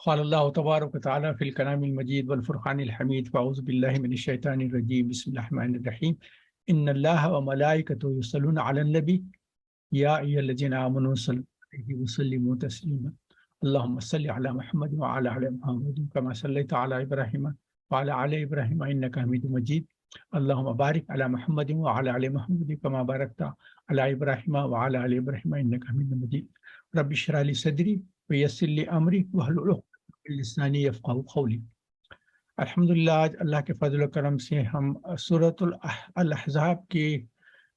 قال الله تبارك وتعالى في الكلام المجيد والفرقان الحميد فأعوذ بالله من الشيطان الرجيم بسم الله الرحمن الرحيم إن الله وملائكته يصلون على النبي يا أيها الذين آمنوا صلوا عليه وسلموا تسليما اللهم صل على محمد وعلى آل محمد كما صليت على إبراهيم وعلى آل إبراهيم إنك حميد مجيد اللهم بارك على محمد وعلى آل محمد كما باركت على إبراهيم وعلى آل إبراهيم إنك حميد مجيد رب اشرح لي صدري ويسر لي أمري واحلل عقدة من لساني يفقهوا قولي. الحمدللہ آج اللہ کے فضل و کرم سے ہم سورۃ الاحزاب کے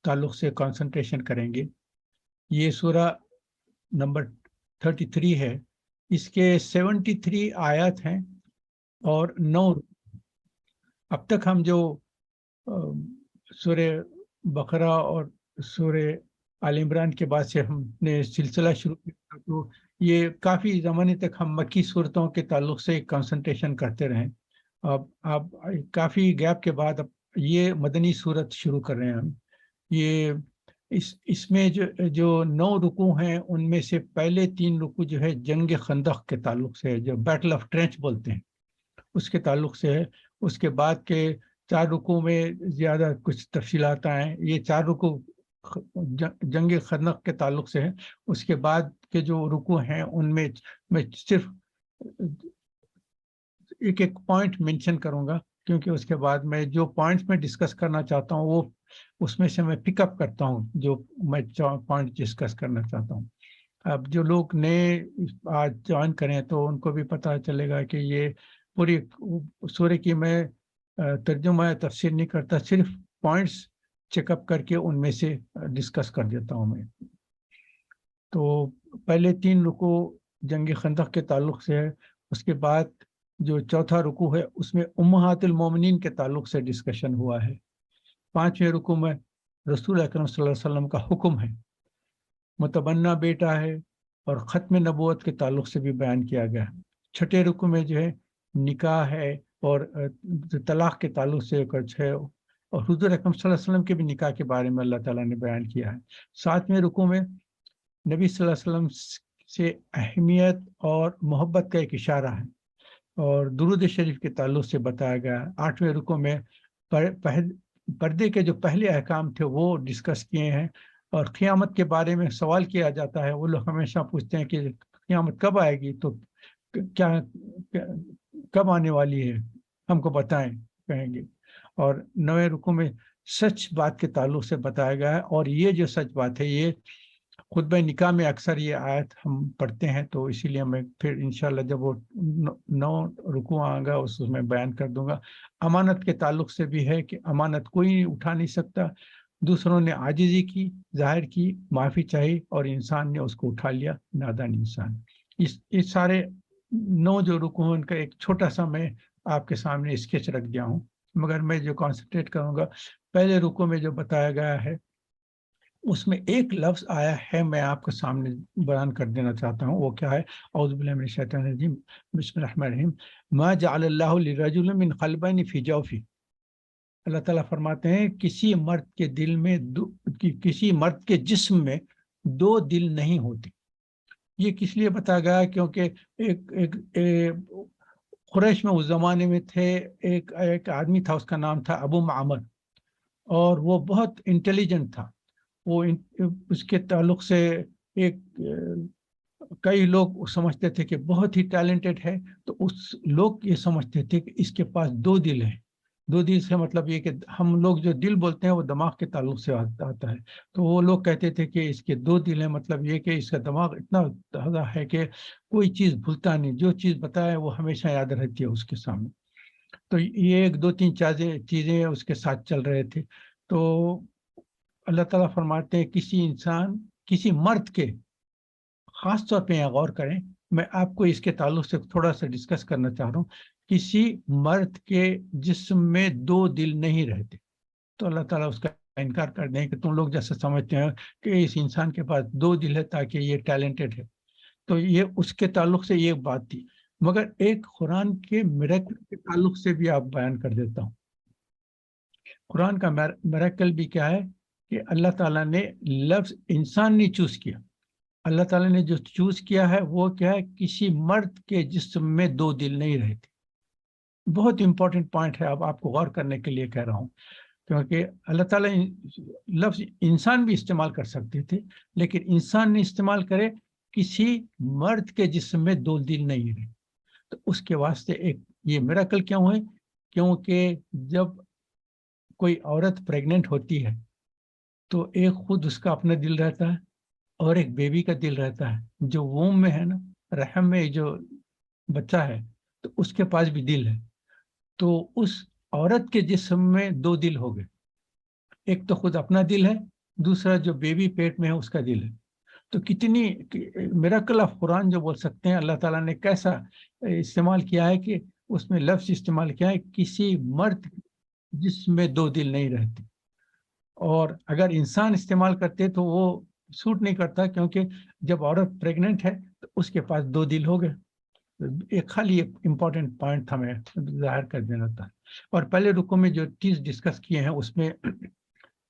تعلق سے کنسنٹریشن کریں گے۔ یہ سورہ نمبر 33 ہے، اس کے 73 آیات ہیں اور 9 اب تک ہم جو سورہ بقرہ اور سورہ آل عمران کے بعد سے ہم نے سلسلہ شروع کیا تو یہ کافی زمانے تک ہم مکی صورتوں کے تعلق سے کنسنٹریشن کرتے رہیں۔ اب کافی گیپ کے بعد اب یہ مدنی صورت شروع کر رہے ہیں ہم۔ یہ اس میں جو 9 رکوع ہیں ان میں سے پہلے 3 رکوع جو ہے جنگ خندق کے تعلق سے ہے، جو بیٹل آف ٹرینچ بولتے ہیں اس کے تعلق سے ہے۔ اس کے بعد کے 4 رکوع میں زیادہ کچھ تفصیلات ہیں۔ یہ 4 رکوع جنگ خندق کے تعلق سے ہے۔ اس کے بعد کے جو رکوع ہیں ان میں میں صرف ایک پوائنٹ مینشن کروں گا، کیونکہ اس کے بعد میں جو پوائنٹس میں ڈسکس کرنا چاہتا ہوں وہ اس میں سے میں پک اپ کرتا ہوں جو میں پوائنٹ ڈسکس کرنا چاہتا ہوں۔ اب جو لوگ نئے آج جوائن کریں تو ان کو بھی پتہ چلے گا کہ یہ پوری سورہ کی میں ترجمہ تفسیر نہیں کرتا، صرف پوائنٹس چیک اپ کر کے ان میں سے ڈسکس کر دیتا ہوں میں۔ تو پہلے 3 رکوع جنگ خندق کے تعلق سے ہے۔ اس کے بعد جو چوتھا رکوع ہے اس میں امہات المومنین کے تعلق سے ڈسکشن ہوا ہے۔ 5ویں رکوع میں رسول اکرم صلی اللہ علیہ وسلم کا حکم ہے، متبنہ بیٹا ہے اور ختم نبوت کے تعلق سے بھی بیان کیا گیا ہے۔ 6 رکوع میں جو ہے نکاح ہے اور طلاق کے تعلق سے کچھ ہے، اور حضور اکرم صلی اللہ علیہ وسلم کے بھی نکاح کے بارے میں اللہ تعالیٰ نے بیان کیا ہے۔ 7ویں رکوع میں نبی صلی اللہ علیہ وسلم سے اہمیت اور محبت کا ایک اشارہ ہے اور درود شریف کے تعلق سے بتایا گیا ہے۔ 8ویں رکوع میں پردے کے جو پہلے احکام تھے وہ ڈسکس کیے ہیں، اور قیامت کے بارے میں سوال کیا جاتا ہے۔ وہ لوگ ہمیشہ پوچھتے ہیں کہ قیامت کب آئے گی، تو کیا کب آنے والی ہے، ہم کو بتائیں، کہیں گے۔ اور 9ویں رکوع میں سچ بات کے تعلق سے بتایا گیا ہے، اور یہ جو سچ بات ہے یہ خطبہ نکاح میں اکثر یہ آیت ہم پڑھتے ہیں، تو اسی لیے میں پھر انشاءاللہ جب وہ 9 رکوع آئے گا اس میں بیان کر دوں گا۔ امانت کے تعلق سے بھی ہے کہ امانت کوئی اٹھا نہیں سکتا، دوسروں نے عاجزی کی، ظاہر کی، معافی چاہی اور انسان نے اس کو اٹھا لیا، نادان انسان۔ اس سارے 9 جو رکوع ہیں ان کا ایک چھوٹا سا میں آپ کے سامنے اسکیچ رکھ دیا ہوں، مگر میں جو کانسنٹریٹ کروں گا پہلے رکوع میں جو بتایا گیا ہے اس میں ایک لفظ آیا ہے، میں آپ کے سامنے بیان کر دینا چاہتا ہوں۔ وہ کیا ہے؟ اعوذ باللہ من الشیطان الرجیم بسم اللہ الرحمن الرحیم ما جعل اللہ لرجل من قلبین فی جوفہ۔ اللہ تعالیٰ فرماتے ہیں کسی مرد کے دل میں کسی مرد کے جسم میں 2 دل نہیں ہوتے۔ یہ کس لیے بتایا گیا؟ کیونکہ قریش میں اس زمانے میں تھے، ایک آدمی تھا، اس کا نام تھا ابو معمر، اور وہ بہت انٹیلیجنٹ تھا۔ وہ اس کے تعلق سے کئی لوگ سمجھتے تھے کہ بہت ہی ٹیلنٹڈ ہے، تو اس لوگ یہ سمجھتے تھے کہ اس کے پاس 2 دل ہیں۔ 2 دل سے مطلب یہ کہ ہم لوگ جو دل بولتے ہیں وہ دماغ کے تعلق سے آتا ہے، تو وہ لوگ کہتے تھے کہ اس کے 2 دل ہیں، مطلب یہ کہ اس کا دماغ اتنا تازہ ہے کہ کوئی چیز بھولتا نہیں، جو چیز بتائے وہ ہمیشہ یاد رہتی ہے اس کے سامنے۔ تو یہ 2-3 چیزیں اس کے ساتھ چل رہے تھے۔ تو اللہ تعالیٰ فرماتے ہیں کسی مرد کے، خاص طور پہ یہاں غور کریں، میں آپ کو اس کے تعلق سے تھوڑا سا ڈسکس کرنا چاہ رہا ہوں، کسی مرد کے جسم میں 2 دل نہیں رہتے۔ تو اللہ تعالیٰ اس کا انکار کر دیں کہ تم لوگ جیسے سمجھتے ہیں کہ اس انسان کے پاس 2 دل ہے تاکہ یہ ٹیلنٹڈ ہے، تو یہ اس کے تعلق سے یہ بات تھی۔ مگر ایک قرآن کے میریکل کے تعلق سے بھی آپ بیان کر دیتا ہوں۔ قرآن کا میریکل بھی کیا ہے کہ اللہ تعالیٰ نے لفظ انسان نہیں چوز کیا، اللہ تعالیٰ نے جو چوز کیا ہے وہ کیا ہے, کسی مرد کے جسم میں 2 دل نہیں رہتے. بہت امپورٹنٹ پوائنٹ ہے, اب آپ کو غور کرنے کے لیے کہہ رہا ہوں, کیونکہ اللہ تعالیٰ لفظ انسان بھی استعمال کر سکتے تھے, لیکن انسان نے استعمال کرے کسی مرد کے جسم میں 2 دل نہیں رہے. تو اس کے واسطے ایک یہ میراکل کیوں ہے, کیونکہ جب کوئی عورت پریگننٹ ہوتی ہے تو ایک خود اس کا اپنا دل رہتا ہے اور ایک بیبی کا دل رہتا ہے, جو ووم میں ہے نا, رحم میں جو بچہ ہے, تو اس کے پاس بھی دل ہے. تو اس عورت کے جسم میں 2 دل ہو گئے, ایک تو خود اپنا دل ہے, دوسرا جو بیبی پیٹ میں ہے اس کا دل ہے. تو کتنی میراکل آف قرآن جو بول سکتے ہیں, اللہ تعالیٰ نے کیسا استعمال کیا ہے کہ اس میں لفظ استعمال کیا ہے, کسی مرد جسم میں 2 دل نہیں رہتے. اور اگر انسان استعمال کرتے تو وہ سوٹ نہیں کرتا, کیونکہ جب عورت پریگننٹ ہے تو اس کے پاس 2 دل ہو گئے. ایک خالی امپورٹنٹ پوائنٹ تھا, میں ظاہر کر دینا تھا. اور پہلے رکوع میں جو چیز ڈسکس کیے ہیں اس میں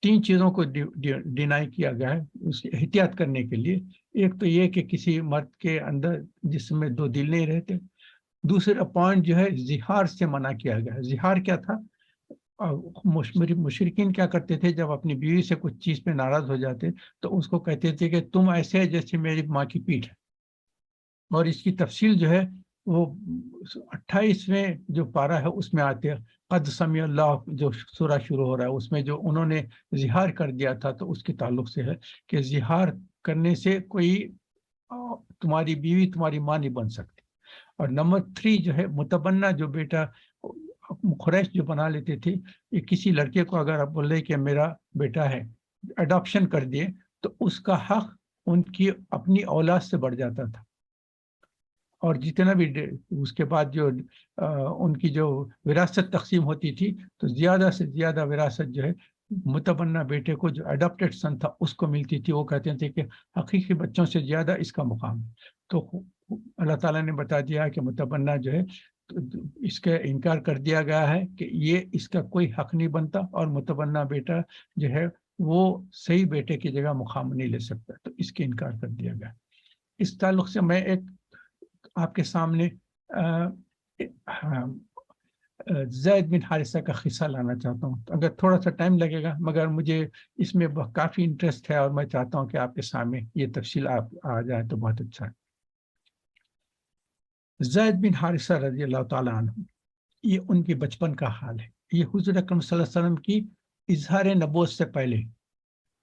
3 چیزوں کو ڈینائی کیا گیا ہے اس کی احتیاط کرنے کے لیے. ایک تو یہ کہ کسی مرد کے اندر جسم میں 2 دل نہیں رہتے. دوسرا پوائنٹ جو ہے زہار سے منع کیا گیا ہے. زہار کیا تھا, مشرکین کیا کرتے تھے, جب اپنی بیوی سے کچھ چیز پہ ناراض ہو جاتے تو اس کو کہتے تھے کہ تم ایسے ہے جیسے میری ماں کی پیٹھ ہے. اور اس کی تفصیل جو ہے وہ 28ویں جو پارہ ہے اس میں آتے ہیں, قد سمع اللہ جو سورہ شروع ہو رہا ہے, اس میں جو انہوں نے زہار کر دیا تھا تو اس کے تعلق سے ہے کہ زہار کرنے سے کوئی تمہاری بیوی تمہاری ماں نہیں بن سکتی. اور نمبر 3 جو ہے متبنہ, جو بیٹا قریش جو بنا لیتے تھے, یہ کسی لڑکے کو اگر آپ بولے کہ میرا بیٹا ہے, اڈاپشن کر دیے, تو اس کا حق ان کی اپنی اولاد سے بڑھ جاتا تھا. اور جتنا بھی اس کے بعد جو ان کی جو وراثت تقسیم ہوتی تھی تو زیادہ سے زیادہ وراثت جو ہے متبنہ بیٹے کو, جو اڈاپٹڈ سن تھا, اس کو ملتی تھی. وہ کہتے تھے کہ حقیقی بچوں سے زیادہ اس کا مقام ہے. تو اللہ تعالیٰ نے بتا دیا کہ متبنہ جو ہے اس کا انکار کر دیا گیا ہے کہ یہ اس کا کوئی حق نہیں بنتا, اور متبنہ بیٹا جو ہے وہ صحیح بیٹے کی جگہ مقام نہیں لے سکتا, تو اس کے انکار کر دیا گیا. اس تعلق سے میں ایک آپ کے سامنے زید بن حارثہ کا قصہ لانا چاہتا ہوں. اگر تھوڑا سا ٹائم لگے گا, مگر مجھے اس میں کافی انٹرسٹ ہے اور میں چاہتا ہوں کہ آپ کے سامنے یہ تفصیل آپ آ جائے تو بہت اچھا ہے. زید بن حارثہ رضی اللہ تعالیٰ عنہ, یہ ان کی بچپن کا حال ہے. یہ حضور اکرم صلی اللہ علیہ وسلم کی اظہار نبوت سے پہلے,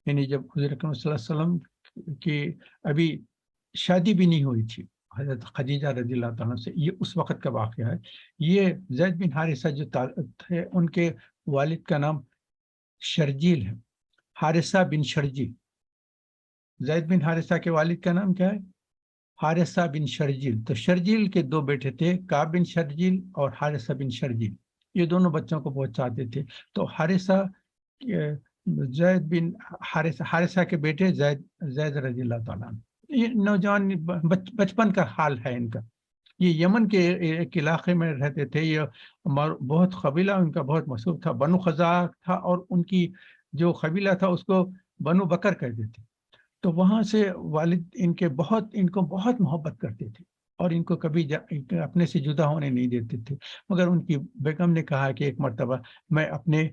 یعنی جب حضور اکرم صلی اللہ علیہ وسلم کی ابھی شادی بھی نہیں ہوئی تھی حضرت خدیجہ رضی اللہ تعالیٰ سے, یہ اس وقت کا واقعہ ہے. یہ زید بن حارثہ جو تھے, ان کے والد کا نام شرجیل ہے, حارثہ بن شرجیل. زید بن حارثہ کے والد کا نام کیا ہے, حارثہ بن شرجیل. تو شرجیل کے 2 بیٹے تھے, کعب بن شرجیل اور حارثہ بن شرجیل. یہ دونوں بچوں کو بہت چاہتے تھے. تو حارثہ زید بن حارثہ کے بیٹے زید رضی اللہ تعالیٰ. یہ نوجوان بچپن کا حال ہے ان کا. یہ یمن کے ایک علاقے میں رہتے تھے. یہ بہت قبیلہ ان کا بہت مشہور تھا, بنو خزاعہ تھا, اور ان کی جو قبیلہ تھا اس کو بنو بکر کہتے تھے. تو وہاں سے والد ان کو بہت محبت کرتے تھے, اور ان کو کبھی اپنے سے جدا ہونے نہیں دیتے تھے. مگر ان کی بیگم نے کہا کہ ایک مرتبہ میں اپنے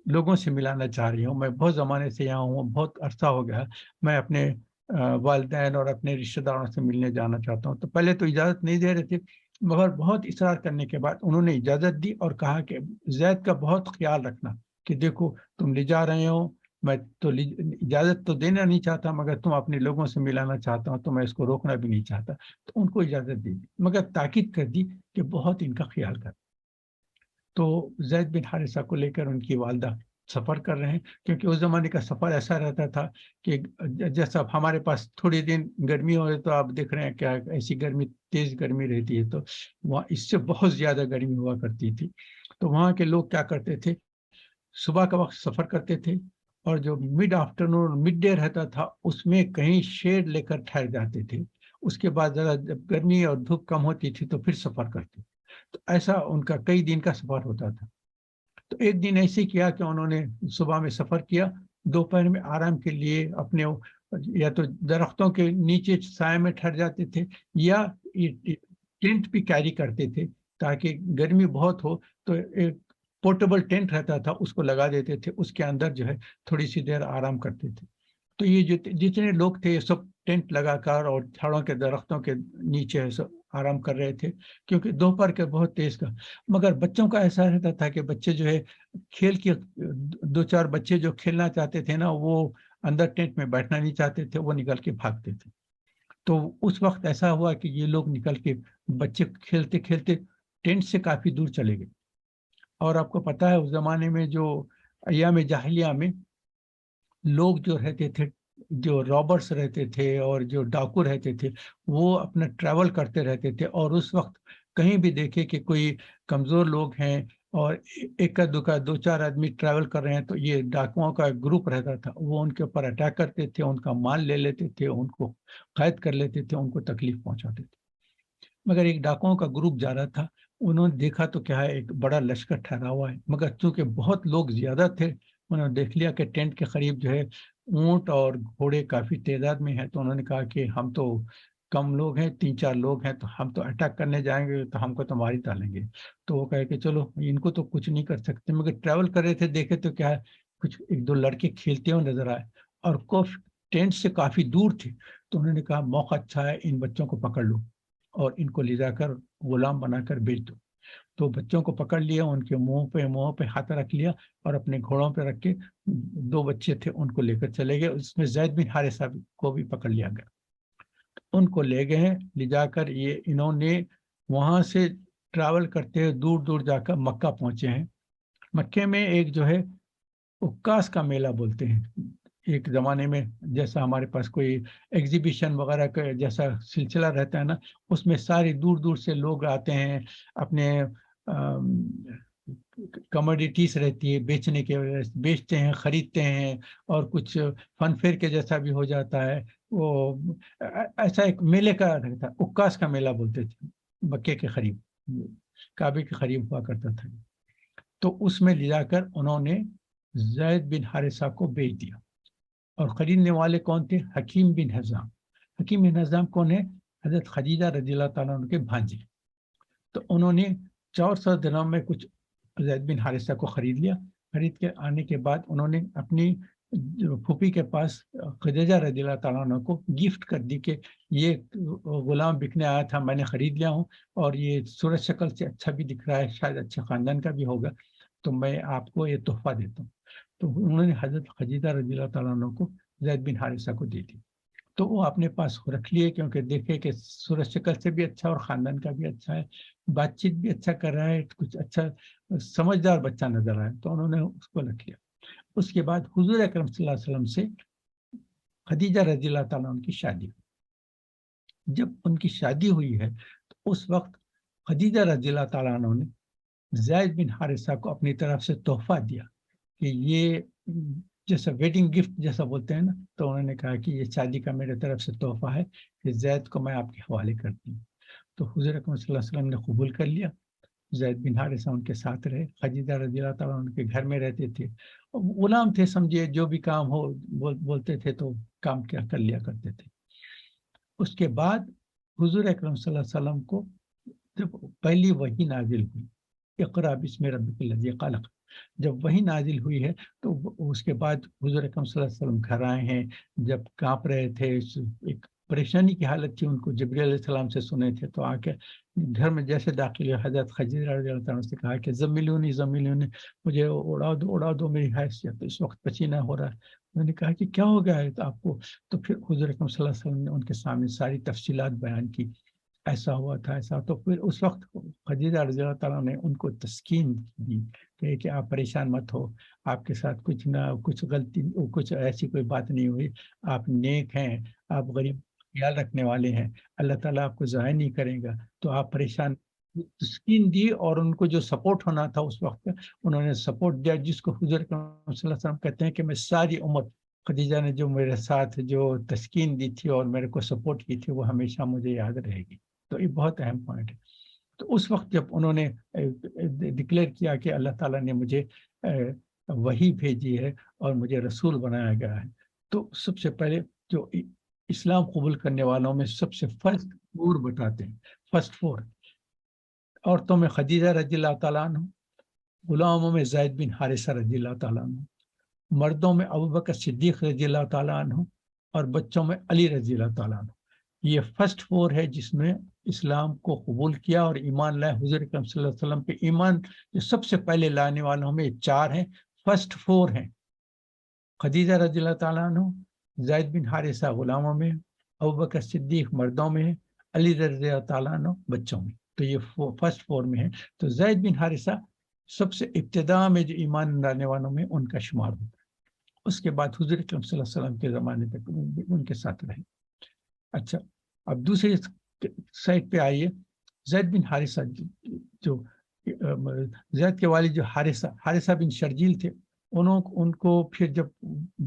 لوگوں سے ملانا چاہ رہی ہوں, میں بہت زمانے سے یہاں ہوں, بہت عرصہ ہو گیا, میں اپنے والدین اور اپنے رشتہ داروں سے ملنے جانا چاہتا ہوں. تو پہلے تو اجازت نہیں دے رہے تھے, مگر بہت اصرار کرنے کے بعد انہوں نے اجازت دی اور کہا کہ زید کا بہت خیال رکھنا, کہ دیکھو تم لے جا رہے ہو, میں تو اجازت تو دینا نہیں چاہتا, مگر تم اپنے لوگوں سے ملانا چاہتا ہوں تو میں اس کو روکنا بھی نہیں چاہتا. تو ان کو اجازت دے دی, مگر تاکید کر دی کہ بہت ان کا خیال کر. تو زید بن حارثہ کو لے کر ان کی والدہ سفر کر رہے ہیں, کیونکہ اس زمانے کا سفر ایسا رہتا تھا کہ جیسا ہمارے پاس تھوڑے دن گرمی ہو رہی تو آپ دیکھ رہے ہیں کیا ایسی گرمی, تیز گرمی رہتی ہے, تو وہاں اس سے بہت زیادہ گرمی ہوا کرتی تھی. تو وہاں کے لوگ کیا کرتے تھے, صبح کا وقت سفر کرتے تھے, اور جو مڈ آفٹرنون مڈ ڈے رہتا تھا اس میں کہیں شیڈ لے کر ٹھہر جاتے تھے. اس کے بعد ذرا جب گرمی اور دھوپ کم ہوتی تھی تو پھر سفر کرتے. تو ایسا ان کا کئی دن کا سفر ہوتا تھا. تو ایک دن ایسے کیا کہ انہوں نے صبح میں سفر کیا, دوپہر میں آرام کے لیے اپنے یا تو درختوں کے نیچے سائے میں ٹھہر جاتے تھے یا ٹینٹ بھی کیری کرتے تھے تاکہ گرمی بہت ہو تو ایک پورٹیبل ٹینٹ رہتا تھا اس کو لگا دیتے تھے, اس کے اندر جو ہے تھوڑی سی دیر آرام کرتے تھے. تو یہ جو جتنے لوگ تھے یہ سب ٹینٹ لگا کر اور جھاڑوں کے درختوں کے نیچے سب آرام کر رہے تھے کیونکہ دوپہر کے بہت تیز کا. مگر بچوں کا ایسا رہتا تھا کہ بچے جو ہے کھیل کے 2-4 بچے جو کھیلنا چاہتے تھے نا وہ اندر ٹینٹ میں بیٹھنا نہیں چاہتے تھے, وہ نکل کے بھاگتے تھے. تو اس وقت ایسا ہوا کہ یہ لوگ نکل کے بچے کھیلتے کھیلتے ٹینٹ سے کافی دور چلے گئے. اور آپ کو پتا ہے اس زمانے میں جو ایام جاہلیہ میں لوگ جو رہتے تھے, جو رابرس رہتے تھے اور جو ڈاکو رہتے تھے, وہ اپنا ٹریول کرتے رہتے تھے. اور اس وقت کہیں بھی دیکھے کہ کوئی کمزور لوگ ہیں اور ایک کا 2-4 آدمی ٹریول کر رہے ہیں تو یہ ڈاکوؤں کا ایک گروپ رہتا تھا, وہ ان کے اوپر اٹیک کرتے تھے, ان کا مال لے لیتے تھے, ان کو قید کر لیتے تھے, ان کو تکلیف پہنچاتے تھے. مگر ایک ڈاکوؤں کا گروپ جا رہا تھا, انہوں نے دیکھا تو کیا ہے ایک بڑا لشکر ٹھہرا ہوا ہے, مگر چونکہ بہت لوگ زیادہ تھے انہوں نے دیکھ لیا کہ ٹینٹ کے قریب جو ہے اونٹ اور گھوڑے کافی تعداد میں ہیں, تو انہوں نے کہا کہ ہم تو کم لوگ ہیں, 3-4 لوگ ہیں, تو ہم تو اٹیک کرنے جائیں گے تو ہم کو تو مار ہی ڈالیں گے. تو وہ کہے کہ چلو ان کو تو کچھ نہیں کر سکتے. مگر ٹریول کر رہے تھے, دیکھے تو کیا ہے کچھ 1-2 لڑکے کھیلتے ہوئے نظر آئے اور ٹینٹ سے کافی دور تھے. تو انہوں نے کہا موقع اچھا ہے, ان بچوں کو پکڑ لو اور ان کو لے جا کر غلام بنا کر بیچ دو. تو بچوں کو پکڑ لیا, ان کے منہ پہ ہاتھ رکھ لیا اور اپنے گھوڑوں پہ رکھ کے 2 بچے تھے ان کو لے کر چلے گئے. اس میں زید بن حارثہ کو بھی پکڑ لیا گیا. ان کو لے گئے ہیں, لے جا کر یہ انہوں نے وہاں سے ٹریول کرتے ہوئے دور دور جا کر مکہ پہنچے ہیں. مکے میں ایک جو ہے عکاس کا میلہ بولتے ہیں, ایک زمانے میں جیسا ہمارے پاس کوئی ایگزیبیشن وغیرہ کا جیسا سلسلہ رہتا ہے نا, اس میں سارے دور دور سے لوگ آتے ہیں, اپنے کموڈیٹیز رہتی ہے بیچنے کے, بیچتے ہیں خریدتے ہیں, اور کچھ فن فیئر کے جیسا بھی ہو جاتا ہے. وہ ایسا ایک میلے کا رہتا ہے, عکاس کا میلہ بولتے تھے, مکے کے قریب کعبے کے قریب ہوا کرتا تھا. تو اس میں لے جا کر انہوں نے زید بن حارثہ کو بیچ دیا. اور خریدنے والے کون تھے؟ حکیم بن حزام. حکیم بن حزام کون ہے؟ حضرت خدیجہ رضی اللہ تعالیٰ عنہ کے بھانجے. تو انہوں نے 400 درہم میں کچھ زید بن حارثہ کو خرید لیا. خرید کے آنے کے بعد انہوں نے اپنی پھوپھی کے پاس خدیجہ رضی اللہ تعالیٰ عنہ کو گفٹ کر دی کہ یہ غلام بکنے آیا تھا, میں نے خرید لیا ہوں, اور یہ صورت شکل سے اچھا بھی دکھ رہا ہے, شاید اچھے خاندان کا بھی ہوگا, تو میں آپ کو یہ تحفہ دیتا ہوں. تو انہوں نے حضرت خدیجہ رضی اللہ تعالیٰ عنہ کو زید بن حارثہ کو دے دی. تو وہ اپنے پاس رکھ لیے کیونکہ دیکھے کہ صورت شکل سے بھی اچھا اور خاندان کا بھی اچھا ہے, بات چیت بھی اچھا کر رہا ہے, کچھ اچھا سمجھدار بچہ نظر آئے, تو انہوں نے اس کو رکھ لیا. اس کے بعد حضور اکرم صلی اللہ علیہ وسلم سے خدیجہ رضی اللہ تعالیٰ عنہ کی شادی. جب ان کی شادی ہوئی ہے تو اس وقت خدیجہ رضی اللہ تعالیٰ عنہ نے زید بن حارثہ کو اپنی طرف سے تحفہ دیا کہ یہ جیسا ویڈنگ گفٹ جیسا بولتے ہیں نا, تو انہوں نے کہا کہ یہ شادی کا میرے طرف سے تحفہ ہے کہ زید کو میں آپ کے حوالے کرتی ہوں. تو حضور اکرم صلی اللہ علیہ وسلم نے قبول کر لیا. زید بن حارثہ ان کے ساتھ رہے, خدیجہ رضی اللہ تعالیٰ ان کے گھر میں رہتے تھے, غلام تھے سمجھے, جو بھی کام ہو بولتے تھے تو کام کیا کر لیا کرتے تھے. اس کے بعد حضور اکرم صلی اللہ علیہ وسلم کو جب پہلی وحی نازل ہوئی, اقرا بسم ربک الذی خلق, جب وحی نازل ہوئی ہے تو اس کے بعد حضور اکرم صلی اللہ علیہ وسلم گھر آئے ہیں, جب کانپ رہے تھے, ایک پریشانی کی حالت تھی, ان کو جبریل علیہ السلام سے سنے تھے, تو آ کے گھر میں جیسے داخل ہوئے حضرت خدیجہ رضی اللہ تعالیٰ سے کہا کہ زملونی مجھے اڑا دو میری حیثیت, اس وقت پسینہ ہو رہا ہے. انہوں نے کہا کہ کیا ہو گیا ہے آپ کو؟ تو پھر حضور اکرم صلی اللہ علیہ وسلم نے ان کے سامنے ساری تفصیلات بیان کی, ایسا ہوا تھا ایسا. تو پھر اس وقت خدیجہ رضی اللہ تعالیٰ نے ان کو تسکین دی کہ آپ پریشان مت ہو, آپ کے ساتھ کچھ غلطی, کچھ ایسی کوئی بات نہیں ہوئی, آپ نیک ہیں, آپ غریب خیال رکھنے والے ہیں, اللہ تعالیٰ آپ کو ضائع نہیں کرے گا, تو آپ پریشان. تسکین دی, اور ان کو جو سپورٹ ہونا تھا اس وقت انہوں نے سپورٹ دیا, جس کو حضور صلی اللہ علیہ وسلم کہتے ہیں کہ میں ساری عمر خدیجہ نے جو میرے ساتھ جو تسکین دی تھی اور میرے کو سپورٹ کی تھی وہ ہمیشہ مجھے یاد رہے گی. تو یہ بہت اہم پوائنٹ ہے. تو اس وقت جب انہوں نے ڈکلیئر کیا کہ اللہ تعالیٰ نے مجھے وحی بھیجی ہے اور مجھے رسول بنایا گیا ہے, تو سب سے پہلے جو اسلام قبول کرنے والوں میں سب سے فرسٹ 4 بتاتے ہیں. فرسٹ 4 عورتوں میں خدیجہ رضی اللہ تعالیٰ عنہ، غلاموں میں زید بن حارثہ رضی اللہ تعالیٰ عنہ، مردوں میں ابوبکر صدیق رضی اللہ تعالیٰ عنہ، اور بچوں میں علی رضی اللہ تعالیٰ عنہ. یہ فرسٹ 4 ہے جس میں اسلام کو قبول کیا اور ایمان لائے. حضور اکرم صلی اللہ علیہ وسلم پہ ایمان جو سب سے پہلے لانے والوں میں 4 ہیں، فرسٹ 4 ہیں. خدیجہ رضی اللہ تعالیٰ عنہ، زید بن حارثہ غلاموں میں، ابوبکر صدیق مردوں میں، علی رضی اللہ تعالیٰ عنہ بچوں میں. تو یہ فرسٹ 4 میں ہے. تو زید بن حارثہ سب سے ابتدا میں جو ایمان لانے والوں میں ان کا شمار ہوتا ہے. اس کے بعد حضور اکرم صلی اللہ علیہ وسلم کے زمانے تک ان کے ساتھ رہے. اچھا، اب دوسری سائڈ پہ آئیے. زید بن حارثہ جو زید کے والد جو حارثہ بن شرجیل تھے، ان کو پھر جب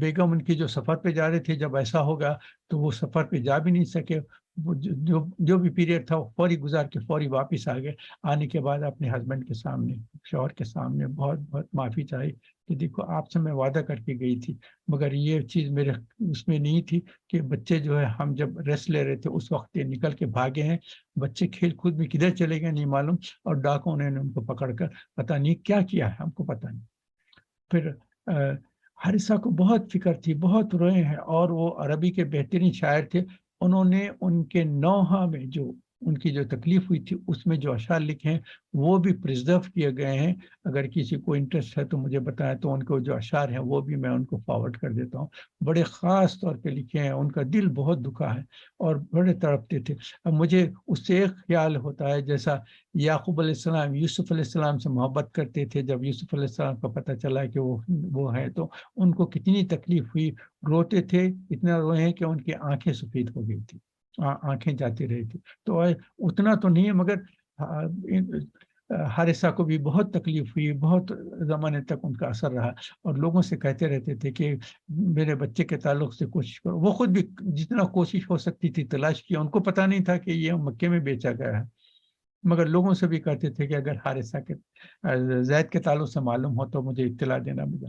بیگم ان کی جو سفر پہ جا رہے تھے، جب ایسا ہوگا تو وہ سفر پہ جا بھی نہیں سکے. جو بھی پیریڈ تھا وہ فوری گزار کے فوری واپس آ گئے. آنے کے بعد اپنے ہسبینڈ کے سامنے، شوہر کے سامنے بہت بہت معافی چاہی کہ دیکھو آپ سے میں وعدہ کر کے گئی تھی، مگر یہ چیز میرے اس میں نہیں تھی کہ بچے جو ہے ہم جب ریسٹ لے رہے تھے اس وقت یہ نکل کے بھاگے ہیں. بچے کھیل کود میں کدھر چلے گئے نہیں معلوم، اور ڈاکوں نے ان کو پکڑ کر پتہ نہیں کیا کیا ہے، ہم کو پتہ نہیں. پھر حارثہ کو بہت فکر تھی، بہت روئے ہیں، اور وہ عربی کے بہترین شاعر تھے. انہوں نے ان کے نوحہ میں جو ان کی جو تکلیف ہوئی تھی اس میں جو اشعار لکھے ہیں وہ بھی پرزرو کیے گئے ہیں. اگر کسی کو انٹرسٹ ہے تو مجھے بتائیں، تو ان کو جو اشعار ہیں وہ بھی میں ان کو فارورڈ کر دیتا ہوں. بڑے خاص طور پہ لکھے ہیں، ان کا دل بہت دکھا ہے اور بڑے تڑپتے تھے. اب مجھے اس سے ایک خیال ہوتا ہے، جیسا یعقوب علیہ السلام یوسف علیہ السلام سے محبت کرتے تھے، جب یوسف علیہ السلام کو پتہ چلا کہ وہ ہے تو ان کو کتنی تکلیف ہوئی، روتے تھے، اتنا روئے ہیں کہ ان کی آنکھیں سفید ہو گئی تھی، آنکھیں جاتی رہی تھی. تو اتنا تو نہیں ہے، مگر حارثہ کو بھی بہت تکلیف ہوئی، بہت زمانے تک ان کا اثر رہا، اور لوگوں سے کہتے رہتے تھے کہ میرے بچے کے تعلق سے کوشش کرو. وہ خود بھی جتنا کوشش ہو سکتی تھی تلاش کیا. ان کو پتہ نہیں تھا کہ یہ مکے میں بیچا گیا ہے، مگر لوگوں سے بھی کہتے تھے کہ اگر حارثہ کے زید کے تعلق سے معلوم ہو تو مجھے اطلاع دینا مجھے.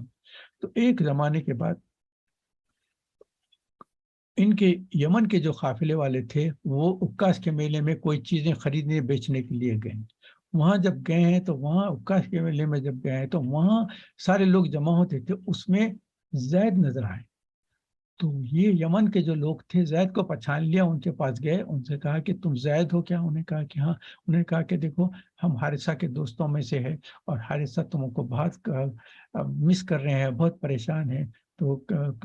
تو ایک زمانے کے بعد ان کے یمن کے جو قافلے والے تھے وہ عکاس کے میلے میں کوئی چیزیں خریدنے بیچنے کے لیے گئے. وہاں جب گئے ہیں تو وہاں عکاس کے میلے میں جب گئے ہیں تو وہاں سارے لوگ جمع ہوتے تھے، اس میں زید نظر آئے. تو یہ یمن کے جو لوگ تھے زید کو پہچان لیا، ان کے پاس گئے، ان سے کہا کہ تم زید ہو کیا؟ انہیں کہا کہ ہاں. انہیں کہا کہ دیکھو ہم حارثہ کے دوستوں میں سے ہے، اور حارثہ تم کو بہت مس کر رہے ہیں، بہت پریشان ہیں، تو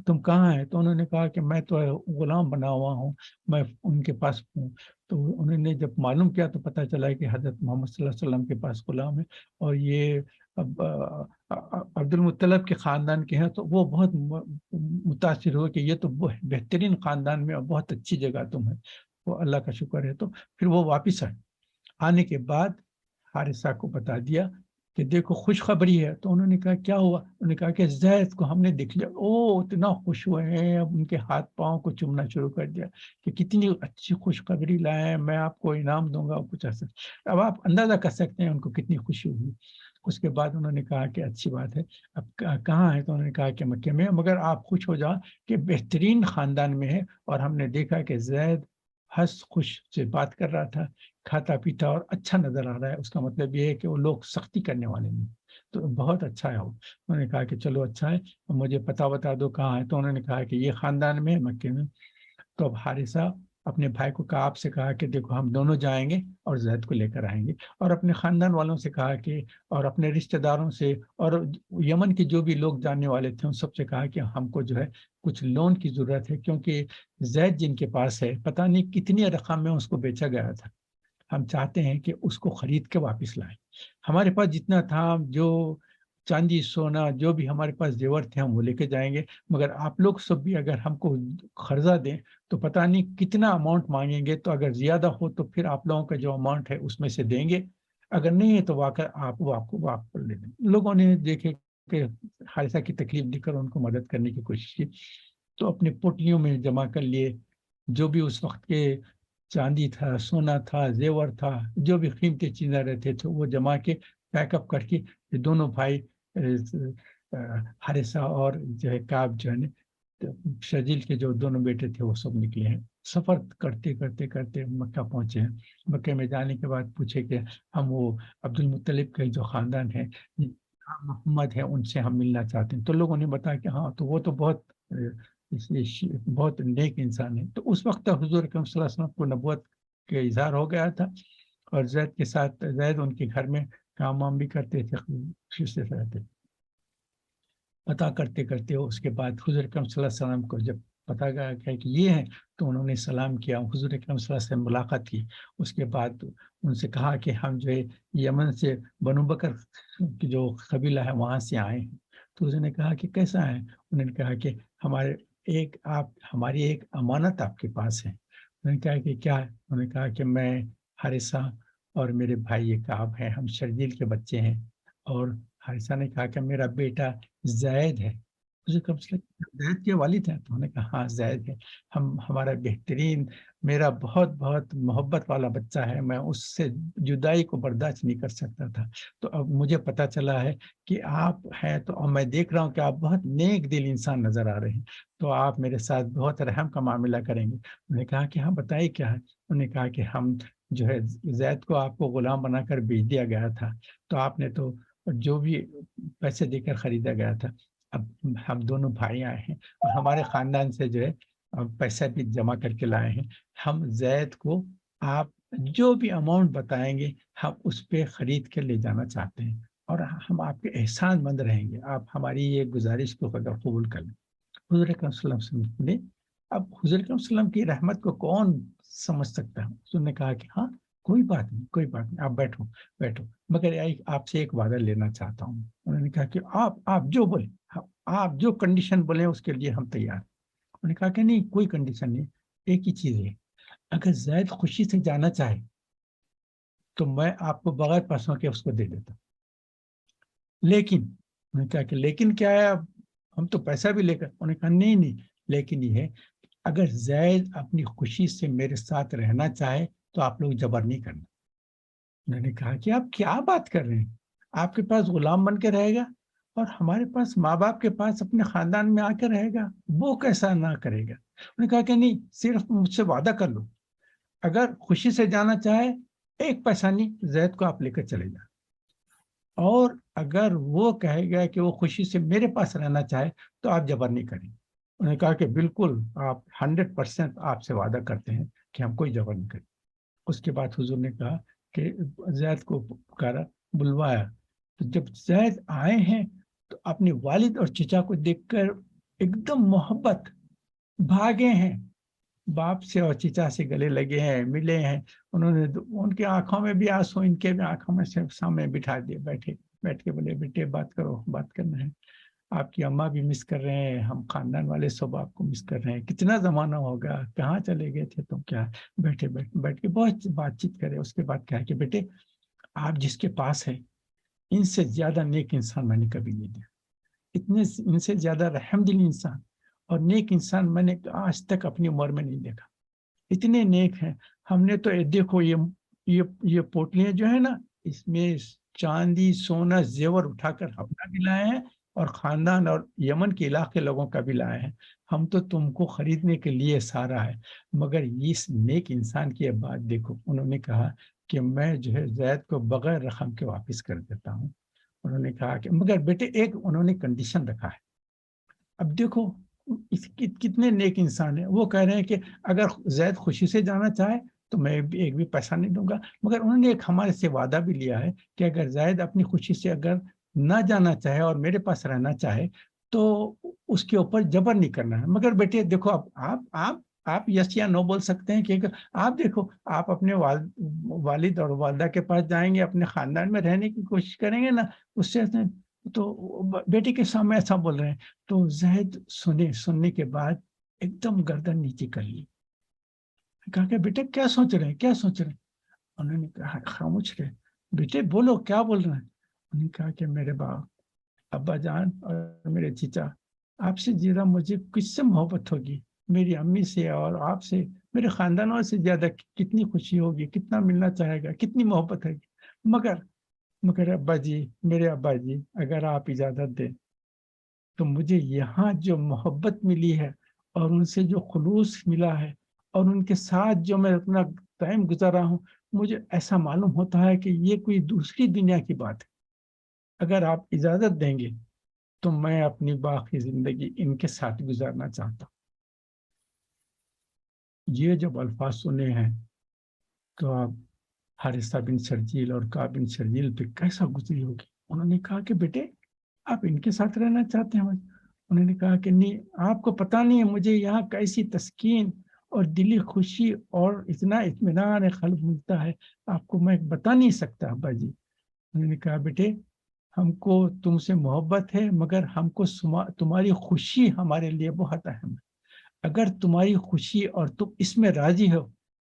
تم کہاں ہیں؟ تو انہوں نے کہا کہ میں تو غلام بنا ہوا ہوں، میں ان کے پاس ہوں. تو انہوں نے جب معلوم کیا تو پتہ چلا کہ حضرت محمد صلی اللہ علیہ وسلم کے پاس غلام ہے، اور یہ عبد المطلب کے خاندان کے ہیں. تو وہ بہت متاثر ہوئے کہ یہ تو بہترین خاندان میں اور بہت اچھی جگہ تم ہے، وہ اللہ کا شکر ہے. تو پھر وہ واپس آئے. آنے کے بعد حارثہ کو بتا دیا کہ دیکھو خوشخبری ہے. تو انہوں نے کہا کیا ہوا؟ انہوں نے کہا کہ زید کو ہم نے دیکھ لیا. اتنا خوش ہوئے ہیں، اب ان کے ہاتھ پاؤں کو چومنا شروع کر دیا کہ کتنی اچھی خوشخبری لائے ہیں، میں آپ کو انعام دوں گا کچھ ایسا. اب آپ اندازہ کر سکتے ہیں ان کو کتنی خوشی ہوئی. اس کے بعد انہوں نے کہا کہ اچھی بات ہے، اب کہاں ہے؟ تو انہوں نے کہا کہ مکے میں. مگر آپ خوش ہو جاؤ کہ بہترین خاندان میں ہے، اور ہم نے دیکھا کہ زید ہنس خوش سے بات کر رہا تھا، کھاتا پیتا اور اچھا نظر آ رہا ہے. اس کا مطلب یہ ہے کہ وہ لوگ سختی کرنے والے نہیں، تو بہت اچھا ہے وہ. انہوں نے کہا کہ چلو اچھا ہے، مجھے پتہ بتا دو کہاں ہے. تو انہوں نے کہا کہ یہ خاندان میں مکے میں. تو اب حارثہ اپنے بھائی کو کہا، آپ سے کہا کہ دیکھو ہم دونوں جائیں گے اور زید کو لے کر آئیں گے، اور اپنے خاندان والوں سے کہا کہ، اور اپنے رشتہ داروں سے اور یمن کے جو بھی لوگ جاننے والے تھے ان سب سے کہا کہ ہم کو جو ہے کچھ لون کی ضرورت ہے، کیونکہ زید جن کے پاس ہے پتہ نہیں کتنی رقم میں اس کو بیچا گیا تھا. ہم چاہتے ہیں کہ اس کو خرید کے واپس لائیں. ہمارے پاس جتنا تھا، جو چاندی سونا جو بھی ہمارے پاس زیور تھے ہم وہ لے کے جائیں گے، مگر آپ لوگ سب بھی اگر ہم کو قرضہ دیں تو پتہ نہیں کتنا اماؤنٹ مانگیں گے. تو اگر زیادہ ہو تو پھر آپ لوگوں کا جو اماؤنٹ ہے اس میں سے دیں گے، اگر نہیں ہے تو واقع آپ کو واپس لے دیں. لوگوں نے دیکھے کہ حارثہ کی تکلیف دیکھ کر ان کو مدد کرنے کی کوشش کی، تو اپنے پوٹلیوں میں جمع کر لیے جو بھی اس وقت کے چاندی تھا، سونا تھا، زیور تھا، جو بھی قیمتی چیزیں رہتے تھے وہ جمع کے پیک اپ کر کے دونوں بھائی حارثہ اور جو ہے کعب جو ہے شرجیل کے جو دونوں بیٹے تھے وہ سب نکلے ہیں. سفر کرتے کرتے کرتے مکہ پہنچے ہیں. مکہ میں جانے کے بعد پوچھے کہ ہم وہ عبد المطلب کا جو خاندان ہے محمد ہے ان سے ہم ملنا چاہتے ہیں. تو لوگوں نے بتایا کہ ہاں تو وہ تو بہت نیک انسان ہے. تو اس وقت حضور اکرم صلی اللہ علیہ وسلم کو نبوت کے اظہار ہو گیا تھا اور زید کے ساتھ زید ان کے گھر میں کام وام بھی کرتے تھے, خوشی سے رہتے. پتا کرتے کرتے اس کے بعد حضور اکرم صلی اللہ علیہ وسلم کو جب پتا گیا کہ یہ ہے تو انہوں نے سلام کیا, حضور اکرم صلی اللہ علیہ وسلم ملاقات کی. اس کے بعد ان سے کہا کہ ہم جو ہے یمن سے بنو بکر کی جو قبیلہ ہے وہاں سے آئے ہیں. تو اس نے کہا کہ کیسا ہے؟ انہوں نے کہا کہ ہماری ایک امانت آپ کے پاس ہے. انہوں نے کہا کہ کیا ہے؟ انہوں نے کہا کہ میں حارثہ اور میرے بھائی کعب ہیں, ہم شرجیل کے بچے ہیں. اور حارثہ نے کہا کہ میرا بیٹا زید ہے. زید کے والد ہیں؟ تو انہوں نے کہا ہاں زید ہے. ہمارا بہترین, میرا بہت بہت محبت والا بچہ ہے, میں اس سے جدائی کو برداشت نہیں کر سکتا تھا. تو اب مجھے پتا چلا ہے کہ آپ ہیں, تو اب میں دیکھ رہا ہوں کہ آپ بہت نیک دل انسان نظر آ رہے ہیں, تو آپ میرے ساتھ بہت رحم کا معاملہ کریں گے. انہوں نے کہا کہ ہاں بتائیے کیا ہے. انہوں نے کہا کہ ہم جو ہے زید کو آپ کو غلام بنا کر بھیج دیا گیا تھا, تو آپ نے تو جو بھی پیسے دے کر خریدا گیا تھا, اب ہم دونوں بھائی آئے ہیں اور ہمارے خاندان سے جو ہے پیسہ بھی جمع کر کے لائے ہیں. ہم زید کو آپ جو بھی اماؤنٹ بتائیں گے ہم اس پہ خرید کے لے جانا چاہتے ہیں, اور ہم آپ کے احسان مند رہیں گے. آپ ہماری یہ گزارش کو قبول کر لیں. حضور اکرم صلی اللہ علیہ وسلم نے, اب حضور اکرم صلی اللہ علیہ وسلم کی رحمت کو کون سمجھ سکتا ہے, اس نے کہا کہ ہاں کوئی بات نہیں, کوئی بات نہیں, آپ بیٹھو بیٹھو, مگر آپ سے ایک وعدہ لینا چاہتا ہوں. انہوں نے کہا کہ آپ جو بولیں, آپ جو کنڈیشن بولیں اس کے لیے ہم تیار. انہوں نے کہا کہ نہیں کوئی کنڈیشن نہیں, ایک ہی چیز ہے, اگر زید خوشی سے جانا چاہے تو میں آپ کو بغیر پیسوں کے اس کو دے دیتا. لیکن انہوں نے کہا کہ لیکن کیا ہے, اب ہم تو پیسہ بھی لے کر. انہوں نے کہا نہیں, لیکن یہ ہے اگر زید اپنی خوشی سے میرے ساتھ رہنا چاہے تو آپ لوگ جبر نہیں کرنا. انہوں نے کہا کہ آپ کیا بات کر رہے ہیں, آپ کے پاس غلام بن کے رہے گا اور ہمارے پاس ماں باپ کے پاس اپنے خاندان میں آ کے رہے گا, وہ کیسا نہ کرے گا. انہوں نے کہا کہ نہیں, صرف مجھ سے وعدہ کر لو, اگر خوشی سے جانا چاہے ایک پیسہ نہیں, زید کو آپ لے کر چلے جائیں, اور اگر وہ کہے گا کہ وہ خوشی سے میرے پاس رہنا چاہے تو آپ جبر نہیں کریں. انہوں نے کہا کہ بالکل, آپ 100% آپ سے وعدہ کرتے ہیں کہ ہم کوئی جبر نہیں کریں. اس کے بعد حضور نے کہا کہ زید کو پکارا, بلوایا. تو جب زید آئے ہیں تو اپنے والد اور چچا کو دیکھ کر ایک دم محبت, بھاگے ہیں, باپ سے اور چچا سے گلے لگے ہیں, ملے ہیں. انہوں نے ان کی آنکھوں میں بھی آنسو, ان کے بھی آنکھوں میں سے سامنے بٹھا دیے, بیٹھ کے بولے بیٹے بات کرو, بات کرنا ہے. آپ کی اماں بھی مس کر رہے ہیں, ہم خاندان والے سب آپ کو مس کر رہے ہیں, کتنا زمانہ ہوگا, کہاں چلے گئے تھے تم, کیا بیٹھ کے بہت بات چیت کرے. اس کے بعد کہا کہ بیٹے آپ جس کے پاس ہے ان سے زیادہ نیک انسان میں نے کبھی نہیں دیا, ان سے زیادہ رحم دل انسان اور نیک انسان میں نے آج تک اپنی عمر میں نہیں دیکھا. اتنے نیک ہیں. ہم نے تو دیکھو یہ پوٹلیاں جو ہے نا, اس میں چاندی سونا زیور اٹھا کر اپنا بھی لائے ہیں اور خاندان اور یمن کے علاقے لوگوں کا بھی لائے ہیں. ہم تو تم کو خریدنے کے لیے سارا ہے, مگر اس نیک انسان کی بات دیکھو. انہوں نے کہا کہ میں جو ہے زید کو بغیر رقم کے واپس کر دیتا ہوں. انہوں نے کہا کہ مگر بیٹے ایک انہوں نے کنڈیشن رکھا ہے. اب دیکھو کتنے نیک انسان ہیں, وہ کہہ رہے ہیں کہ اگر زید خوشی سے جانا چاہے تو میں ایک بھی پیسہ نہیں دوں گا, مگر انہوں نے ایک ہمارے سے وعدہ بھی لیا ہے کہ اگر زید اپنی خوشی سے اگر نہ جانا چاہے اور میرے پاس رہنا چاہے تو اس کے اوپر جبر نہیں کرنا ہے. مگر بیٹے دیکھو, آپ یس یا نو بول سکتے ہیں, کہ آپ دیکھو آپ اپنے والد اور والدہ کے پاس جائیں گے, اپنے خاندان میں رہنے کی کوشش کریں گے نا, اس سے تو بیٹے کے سامنے ایسا بول رہے ہیں. تو زید سننے کے بعد ایک دم گردن نیچے کر لی. کہا کہ بیٹے کیا سوچ رہے ہیں. انہوں نے کہا خاموش رہے, بیٹے بولو کیا بول رہے ہیں. انہوں نے کہا کہ میرے باپ ابا جان اور میرے چچا, آپ سے زیادہ مجھے کس سے محبت ہوگی, میری امی سے اور آپ سے, میرے خاندان والوں سے زیادہ کتنی خوشی ہوگی, کتنا ملنا چاہے گا, کتنی محبت ہے. مگر ابا جی, میرے ابا جی, اگر آپ اجازت دیں تو مجھے یہاں جو محبت ملی ہے اور ان سے جو خلوص ملا ہے اور ان کے ساتھ جو میں اپنا ٹائم گزارا ہوں، مجھے ایسا معلوم ہوتا ہے کہ یہ کوئی دوسری دنیا کی بات ہے۔ اگر آپ اجازت دیں گے تو میں اپنی باقی زندگی ان کے ساتھ گزارنا چاہتا ہوں۔ یہ جب الفاظ سنے ہیں تو آپ حارثہ بن شرجیل اور کعب بن شرجیل پہ کیسا گزری ہوگی۔ انہوں نے کہا کہ بیٹے آپ ان کے ساتھ رہنا چاہتے ہیں؟ انہوں نے کہا کہ نہیں، آپ کو پتہ نہیں ہے مجھے یہاں کیسی تسکین اور دلی خوشی اور اتنا اطمینان قلب ملتا ہے، آپ کو میں بتا نہیں سکتا ابا جی۔ انہوں نے کہا بیٹے ہم کو تم سے محبت ہے، مگر ہم کو تمہاری خوشی ہمارے لیے بہت اہم ہے۔ اگر تمہاری خوشی اور تم اس میں راضی ہو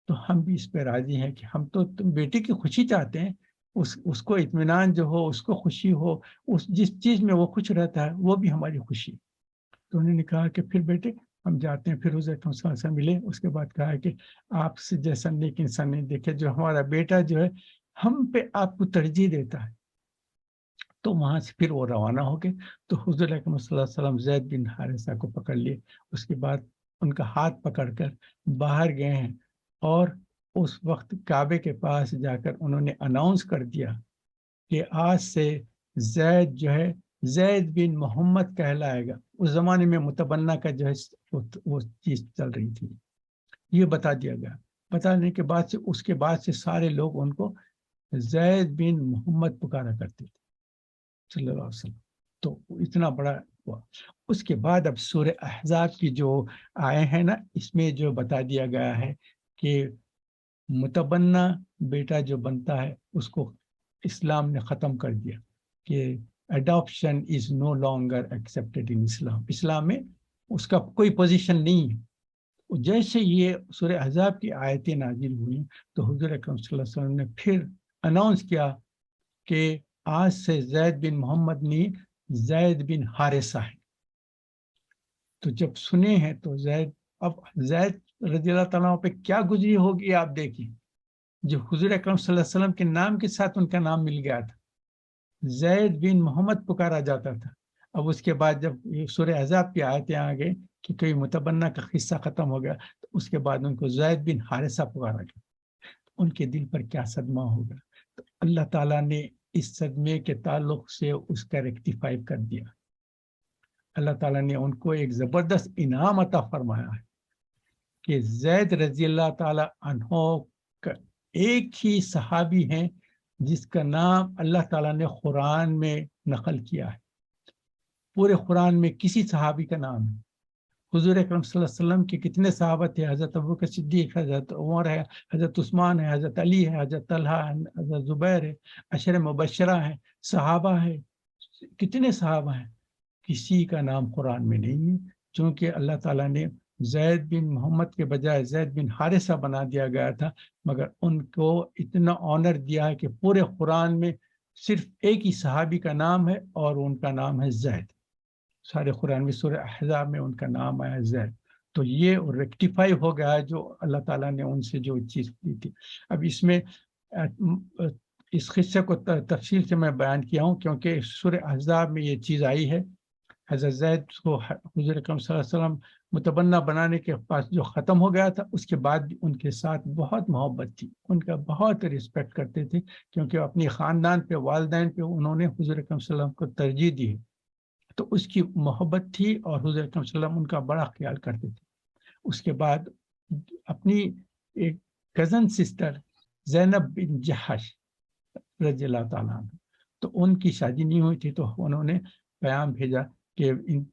تو ہم بھی اس پہ راضی ہیں کہ ہم تو تم بیٹے کی خوشی چاہتے ہیں، اس کو اطمینان جو ہو، اس کو خوشی ہو، جس چیز میں وہ خوش رہتا ہے وہ بھی ہماری خوشی۔ تو انہوں نے کہا کہ پھر بیٹے ہم جاتے ہیں۔ پھر حضرت صلی اللہ علیہ وسلم ملے، اس کے بعد کہا کہ آپ سے جیسا نیک انسان نہیں دیکھے، جو ہمارا بیٹا جو ہے ہم پہ آپ کو ترجیح دیتا ہے۔ تو وہاں سے پھر وہ روانہ ہو گئے۔ تو حضور اکرم صلی اللہ علیہ وسلم زید بن حارثہ کو پکڑ لیے، اس کے بعد ان کا ہاتھ پکڑ کر باہر گئے ہیں، اور اس وقت کعبے کے پاس جا کر انہوں نے اناؤنس کر دیا کہ آج سے زید جو ہے زید بن محمد کہلائے گا۔ اس زمانے میں متبنہ کا جو ہے وہ چیز چل رہی تھی، یہ بتا دیا گیا۔ بتانے کے بعد سے اس کے بعد سے سارے لوگ ان کو زید بن محمد پکارا کرتے تھے صلی اللہ علیہ وسلم۔ تو اتنا بڑا ہوا۔ اس کے بعد اب سورہ احزاب کی جو آئے ہیں نا، اس میں جو بتا دیا گیا ہے کہ متبنہ بیٹا جو بنتا ہے اس کو اسلام نے ختم کر دیا، کہ اڈاپشن از نو لانگر ایکسیپٹیڈ ان اسلام۔ اسلام میں اس کا کوئی پوزیشن نہیں ہے۔ جیسے یہ سورہ احزاب کی آیتیں نازل ہوئی تو حضور اکرم صلی اللہ علیہ وسلم نے پھر اناؤنس کیا کہ آج سے زید بن محمد نہیں، زید بن حارثہ ہے۔ تو جب سنے ہیں تو اب زید رضی اللہ تعالیٰ پہ کیا گزری ہوگی آپ دیکھیں، جو حضور اکرم صلی اللہ علیہ وسلم کے نام کے ساتھ ان کا نام مل گیا تھا، زید بن محمد پکارا جاتا تھا۔ اب اس کے بعد جب سورہ احزاب کی آیتیں آ گئی کہ کوئی متبنہ کا قصہ ختم ہو گیا، تو اس کے بعد ان کو زید بن حارثہ پکارا گیا۔ ان کے دل پر کیا صدمہ ہوگا۔ تو اللہ تعالیٰ نے اس صدمے کے تعلق سے اس کا ریکٹیفائی کر دیا۔ اللہ تعالیٰ نے ان کو ایک زبردست انعام عطا فرمایا ہے کہ زید رضی اللہ تعالیٰ عنہ کا ایک ہی صحابی ہیں جس کا نام اللہ تعالیٰ نے قرآن میں نقل کیا ہے۔ پورے قرآن میں کسی صحابی کا نام ہے۔ حضور اکرم صلی اللہ علیہ وسلم کے کتنے صحابہ تھے؟ حضرت ابوبکر صدیق، حضرت عمر ہے، حضرت عثمان ہے، حضرت علی ہے، حضرت طلحہ ہے، حضرت زبیر ہے، عشر مبشرہ ہیں، صحابہ ہے، کتنے صحابہ ہیں؟ کسی کا نام قرآن میں نہیں ہے، چونکہ اللہ تعالیٰ نے زید بن محمد کے بجائے زید بن حارثہ بنا دیا گیا تھا، مگر ان کو اتنا آنر دیا ہے کہ پورے قرآن میں صرف ایک ہی صحابی کا نام ہے اور ان کا نام ہے زید۔ سارے قرآن میں سورہ احزاب میں ان کا نام آیا زید۔ تو یہ ریکٹیفائی ہو گیا ہے جو اللہ تعالیٰ نے ان سے جو چیز کی تھی۔ اب اس میں اس قصے کو تفصیل سے میں بیان کیا ہوں کیونکہ سورہ احزاب میں یہ چیز آئی ہے۔ حضرت زید کو حضور اکرم صلی اللہ علیہ وسلم متبنہ بنانے کے پاس جو ختم ہو گیا تھا، اس کے بعد بھی ان کے ساتھ بہت محبت تھی، ان کا بہت رسپیکٹ کرتے تھے، کیونکہ اپنی خاندان پہ، والدین پہ انہوں نے حضور اکرم صلی اللہ علیہ وسلم کو ترجیح دی ہے، تو اس کی محبت تھی اور حضور اکرم صلی اللہ علیہ وسلم ان کا بڑا خیال کرتے تھے۔ اس کے بعد اپنی ایک کزن سسٹر زینب بن جہش رضی اللہ تعالیٰ عنہ، تو ان کی شادی نہیں ہوئی تھی، تو انہوں نے پیغام بھیجا کہ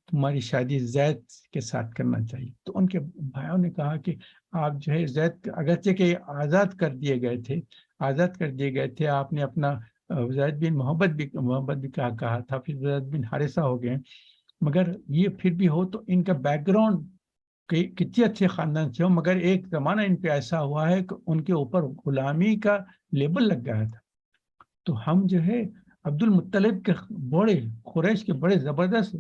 تمہاری شادی زید کے ساتھ کرنا چاہیے۔ تو ان کے بھائیوں نے کہا کہ آپ جو ہے زید، اگرچہ کہ آزاد کر دیے گئے تھے، آپ نے اپنا زید بن محمد بھی کہا تھا، پھر زید بن حارثہ ہو گئے، مگر یہ پھر بھی ہو تو ان کا بیک گراؤنڈ کتنے اچھے خاندان سے ہو، مگر ایک زمانہ ان پہ ایسا ہوا ہے کہ ان کے اوپر غلامی کا لیبل لگ گیا تھا۔ تو ہم جو ہے عبد المطلب کے بڑے، قریش کے بڑے زبردست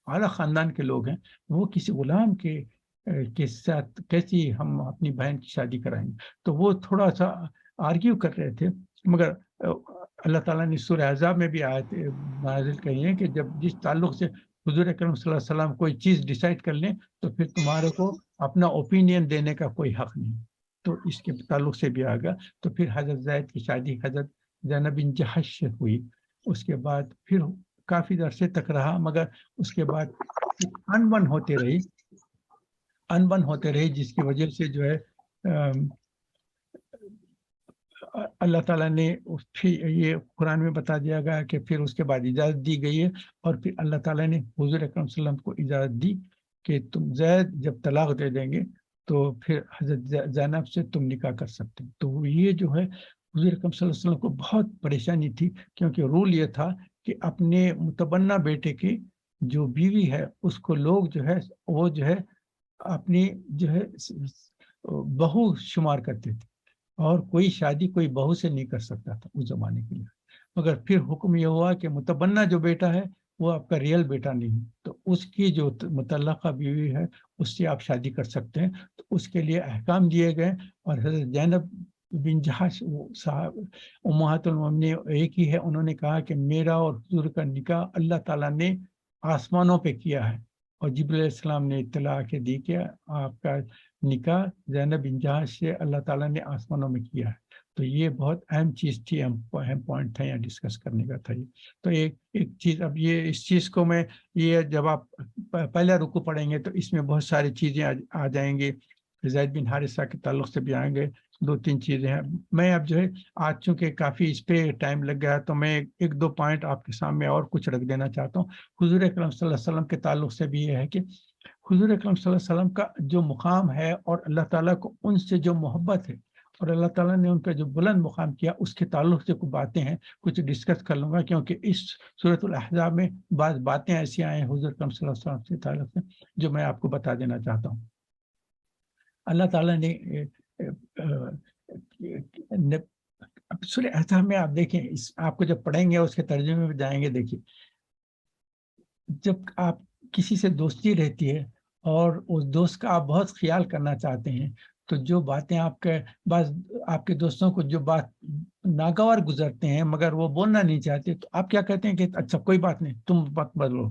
اعلیٰ خاندان کے لوگ ہیں، وہ کسی غلام کے ساتھ کیسی ہم اپنی بہن کی شادی کرائیں گے؟ تو وہ تھوڑا سا آرگیو کر رہے تھے، مگر اللہ تعالیٰ نے سورہ احزاب میں بھی آیت نازل کہی ہے کہ جب جس تعلق سے حضور اکرم صلی اللہ علیہ وسلم کوئی چیز ڈیسائیڈ کر لیں تو پھر تمہارے کو اپنا اوپینین دینے کا کوئی حق نہیں. تو اس کے تعلق سے بھی آگا. تو پھر حضرت زید کی شادی حضرت زینب بن جہش سے ہوئی. اس کے بعد پھر کافی عرصے تک رہا، مگر اس کے بعد انبن ہوتے رہی جس کی وجہ سے جو ہے اللہ تعالیٰ نے پھر یہ قرآن میں بتا دیا گیا کہ پھر اس کے بعد اجازت دی گئی ہے، اور پھر اللہ تعالیٰ نے حضور اکرم صلی اللہ علیہ وسلم کو اجازت دی کہ تم زید جب طلاق دے دیں گے تو پھر حضرت زینب سے تم نکاح کر سکتے ہیں. تو یہ جو ہے حضور اکرم صلی اللہ علیہ وسلم کو بہت پریشانی تھی، کیونکہ رول یہ تھا کہ اپنے متبنہ بیٹے کی جو بیوی ہے اس کو لوگ جو ہے وہ جو ہے اپنی جو ہے بہو شمار کرتے تھے، اور کوئی شادی کوئی بہو سے نہیں کر سکتا تھا اس زمانے کے لیے. مگر پھر حکم یہ ہوا کہ متبنہ جو بیٹا ہے وہ آپ کا ریئل بیٹا نہیں، تو اس کی جو متعلقہ بیوی ہے اس سے آپ شادی کر سکتے ہیں. تو اس کے لیے احکام دیے گئے، اور حضرت زینب بن جہش صاحب امہات المومنین ایک ہی ہے، انہوں نے کہا کہ میرا اور حضور کا نکاح اللہ تعالیٰ نے آسمانوں پہ کیا ہے، اور جبرائیل علیہ السلام نے اطلاع کے دی کہ آپ کا نکاح زینب بن جہش سے اللہ تعالیٰ نے آسمانوں میں کیا ہے. تو یہ بہت اہم چیز تھی، اہم پوائنٹ تھا یہاں ڈسکس کرنے کا تھا یہ. تو ایک چیز، اب یہ اس چیز کو میں یہ جب آپ پہلا رکوع پڑھیں گے تو اس میں بہت ساری چیزیں آ جائیں گے، زید بن حارثہ کے تعلق سے بھی آئیں گے. 2-3 چیزیں ہیں. میں اب جو ہے آج چونکہ کافی اس پہ ٹائم لگ گیا تو میں 1-2 پوائنٹ آپ کے سامنے اور کچھ رکھ دینا چاہتا ہوں. حضور اکرم صلی اللہ علیہ وسلم کے تعلق سے بھی یہ ہے کہ حضور اکرم صلی اللہ علیہ وسلم کا جو مقام ہے اور اللہ تعالیٰ کو ان سے جو محبت ہے اور اللہ تعالیٰ نے ان کا جو بلند مقام کیا، اس کے تعلق سے کچھ باتیں ہیں، کچھ ڈسکس کر لوں گا، کیونکہ اس سورۃ الاحزاب میں بعض باتیں ایسی آئیں حضور اکرم صلی اللہ علیہ وسلم کے تعلق سے جو میں آپ کو بتا دینا چاہتا ہوں. اللہ تعالیٰ نے سورہ احزاب میں آپ دیکھیں، آپ کو جب پڑھیں گے اس کے ترجمے میں جائیں گے، دیکھیے جب آپ کسی سے دوستی رہتی ہے اور اس دوست کا آپ بہت خیال کرنا چاہتے ہیں، تو جو باتیں آپ کے دوستوں کو جو بات ناگوار گزرتے ہیں مگر وہ بولنا نہیں چاہتے، تو آپ کیا کہتے ہیں کہ اچھا کوئی بات نہیں، تم بات بدلو،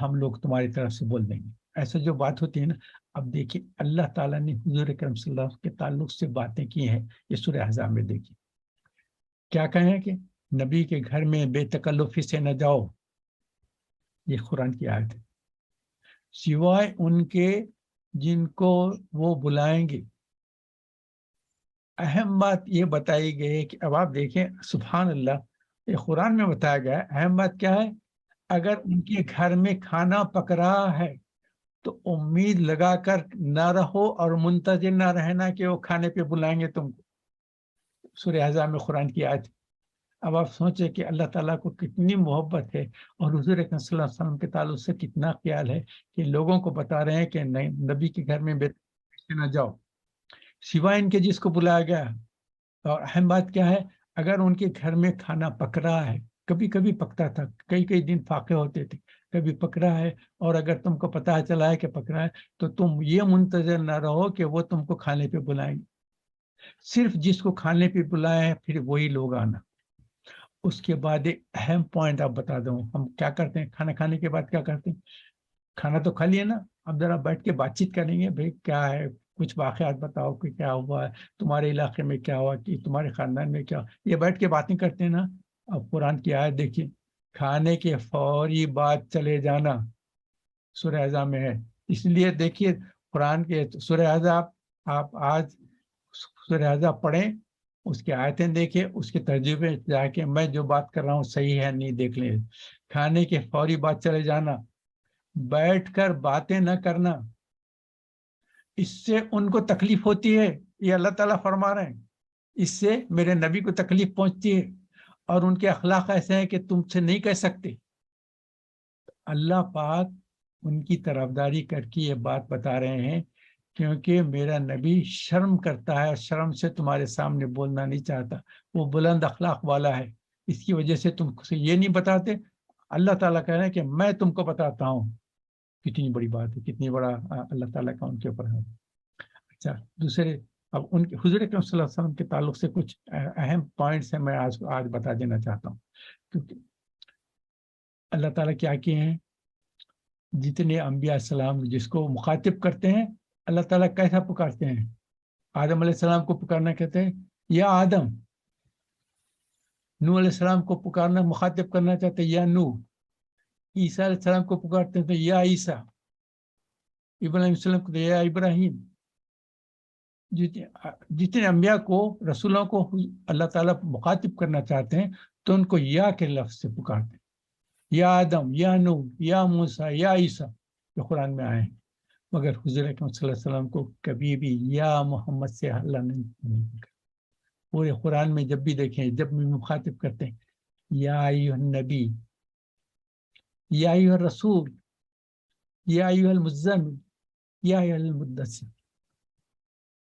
ہم لوگ تمہاری طرف سے بول دیں گے. ایسا جو بات ہوتی ہے نا، اب دیکھیے اللہ تعالیٰ نے حضور اکرم صلی اللہ علیہ وسلم کے تعلق سے باتیں کی ہیں. یہ سورہ احزاب میں دیکھیے کیا کہیں کہ نبی کے گھر میں بے تکلفی سے نہ جاؤ. یہ قرآن کی آیت ہے. سوائے ان کے جن کو وہ بلائیں گے. اہم بات یہ بتائی گئی ہے کہ اب آپ دیکھیں سبحان اللہ، یہ قرآن میں بتایا گیا ہے. اہم بات کیا ہے؟ اگر ان کے گھر میں کھانا پک رہا ہے تو امید لگا کر نہ رہو اور منتظر نہ رہنا کہ وہ کھانے پہ بلائیں گے تم کو. سورہ احزاب میں قرآن کی آیت. اب آپ سوچیں کہ اللہ تعالیٰ کو کتنی محبت ہے اور حضور اکرم صلی اللہ علیہ وسلم کے تعلق سے کتنا خیال ہے کہ لوگوں کو بتا رہے ہیں کہ نہیں، نبی کے گھر میں نہ جاؤ سوائے ان کے جس کو بلایا گیا. اور اہم بات کیا ہے؟ اگر ان کے گھر میں کھانا پک رہا ہے، کبھی کبھی پکتا تھا، کئی دن فاقے ہوتے تھے، کبھی پک رہا ہے، اور اگر تم کو پتہ چلا ہے کہ پک رہا ہے تو تم یہ منتظر نہ رہو کہ وہ تم کو کھانے پہ بلائیں گے. صرف جس کو کھانے پہ بلایا ہے پھر وہی لوگ آنا. اس کے بعد ایک اہم پوائنٹ آپ بتا دوں، ہم کیا کرتے ہیں کھانا کھانے کے بعد؟ کیا کرتے ہیں؟ کھانا تو کھا لیے نا، اب ذرا بیٹھ کے بات چیت کریں گے. بھائی کیا ہے، کچھ واقعات بتاؤ کہ کیا ہوا ہے تمہارے علاقے میں، کیا ہوا کہ تمہارے خاندان میں کیا، یہ بیٹھ کے باتیں کرتے ہیں نا. اب قرآن کی آیت دیکھیے، کھانے کے فوری بعد چلے جانا سورہ احزاب میں ہے. اس لیے دیکھیے قرآن کے سورہ احزاب، آپ آج سورہ احزاب پڑھیں، اس کی آیتیں دیکھیں، اس کے ترجمے جا کے میں جو بات کر رہا ہوں صحیح ہے نہیں دیکھ لیں. کھانے کے فوری بعد چلے جانا، بیٹھ کر باتیں نہ کرنا، اس سے ان کو تکلیف ہوتی ہے. یہ اللہ تعالیٰ فرما رہے ہیں اس سے میرے نبی کو تکلیف پہنچتی ہے، اور ان کے اخلاق ایسے ہیں کہ تم سے نہیں کہہ سکتے. اللہ پاک ان کی طرفداری کر کے یہ بات بتا رہے ہیں کیونکہ میرا نبی شرم کرتا ہے، شرم سے تمہارے سامنے بولنا نہیں چاہتا. وہ بلند اخلاق والا ہے، اس کی وجہ سے تم سے یہ نہیں بتاتے. اللہ تعالیٰ کہہ رہے ہیں کہ میں تم کو بتاتا ہوں. کتنی بڑی بات ہے، کتنی بڑا اللہ تعالیٰ کا ان کے اوپر ہے. اچھا، دوسرے اب ان کے حضور اکرم صلی اللہ علیہ وسلم کے تعلق سے کچھ اہم پوائنٹس ہیں میں آج بتا دینا چاہتا ہوں. کیونکہ اللہ تعالیٰ کیا کیے ہیں، جتنے انبیاء السلام جس کو مخاطب کرتے ہیں اللہ تعالیٰ کیسا پکارتے ہیں؟ آدم علیہ السلام کو پکارنا کہتے ہیں یا آدم، نوح علیہ السلام کو پکارنا مخاطب کرنا چاہتے ہیں یا نوح، عیسیٰ علیہ السلام کو پکارتے ہیں تو یا عیسیٰ، ابراہیم علیہ السلام کو یا ابراہیم. جتنے انبیاء کو رسولوں کو اللہ تعالیٰ مخاطب کرنا چاہتے ہیں تو ان کو یا کے لفظ سے پکارتے ہیں، یا آدم، یا نوح، یا موسیٰ، یا عیسیٰ، جو قرآن میں آئے ہیں. مگر حضور اکرم صلی اللہ علیہ وسلم کو کبھی بھی یا محمد سے اللہ نہیں پکارا. پورے قرآن میں جب بھی دیکھیں، جب بھی مخاطب کرتے ہیں یا ایھا النبی، یا ایھا الرسول، یا ایھا المزمل، یا ایھا المدثر،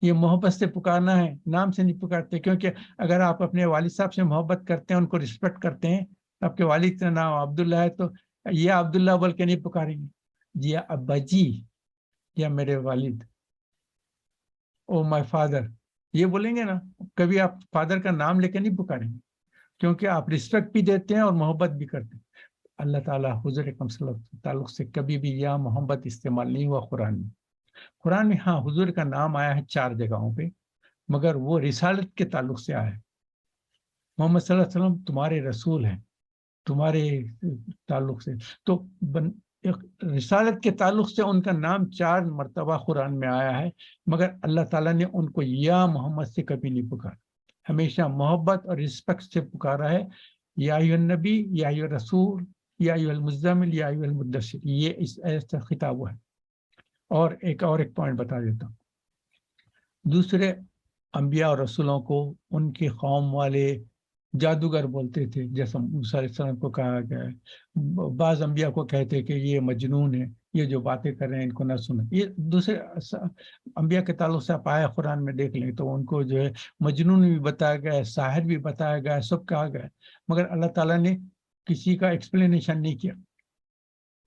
یہ محبت سے پکارنا ہے، نام سے نہیں پکارتے. کیونکہ اگر آپ اپنے والد صاحب سے محبت کرتے ہیں، ان کو رسپیکٹ کرتے ہیں، آپ کے والد کا نام عبداللہ ہے تو یا عبداللہ بول کے نہیں پکاریں گے، جی ابا جی، یا میرے والد، او مائی فادر، یہ بولیں گے نا. کبھی آپ فادر کا نام لے کے نہیں پکاریں گے، کیونکہ آپ رسپیکٹ بھی دیتے ہیں اور محبت بھی کرتے ہیں. اللہ تعالیٰ حضور اکرم صلی اللہ علیہ وسلم تعلق سے کبھی بھی یا محبت استعمال نہیں ہوا قرآن میں. قرآن میں ہاں حضور کا نام آیا ہے 4 جگہوں پہ، مگر وہ رسالت کے تعلق سے آیا ہے. محمد صلی اللہ علیہ وسلم تمہارے رسول ہیں، تمہارے تعلق سے تو رسالت کے تعلق سے ان کا نام 4 مرتبہ قرآن میں آیا ہے، مگر اللہ تعالیٰ نے ان کو یا محمد سے کبھی نہیں پکارا، ہمیشہ محبت اور رسپیکٹ سے پکارا ہے. یا ایھا النبی، یا ایھا الرسول، یا ایھا المزمل، یا ایھا المدثر، یہ اس ایسا خطاب ہوا ہے. اور ایک پوائنٹ بتا دیتا ہوں. دوسرے انبیاء اور رسولوں کو ان کے قوم والے جادوگر بولتے تھے، جیسا موسیٰ علیہ السلام کو کہا گیا ہے. بعض انبیاء کو کہتے کہ یہ مجنون ہے، یہ جو باتیں کر رہے ہیں ان کو نہ سنیں. یہ دوسرے انبیاء کے تعلق سے آپ آیا قرآن میں دیکھ لیں تو ان کو جو ہے مجنون بھی بتایا گیا ہے، ساحر بھی بتایا گیا ہے، سب کہا گیا ہے، مگر اللہ تعالیٰ نے کسی کا ایکسپلینیشن نہیں کیا.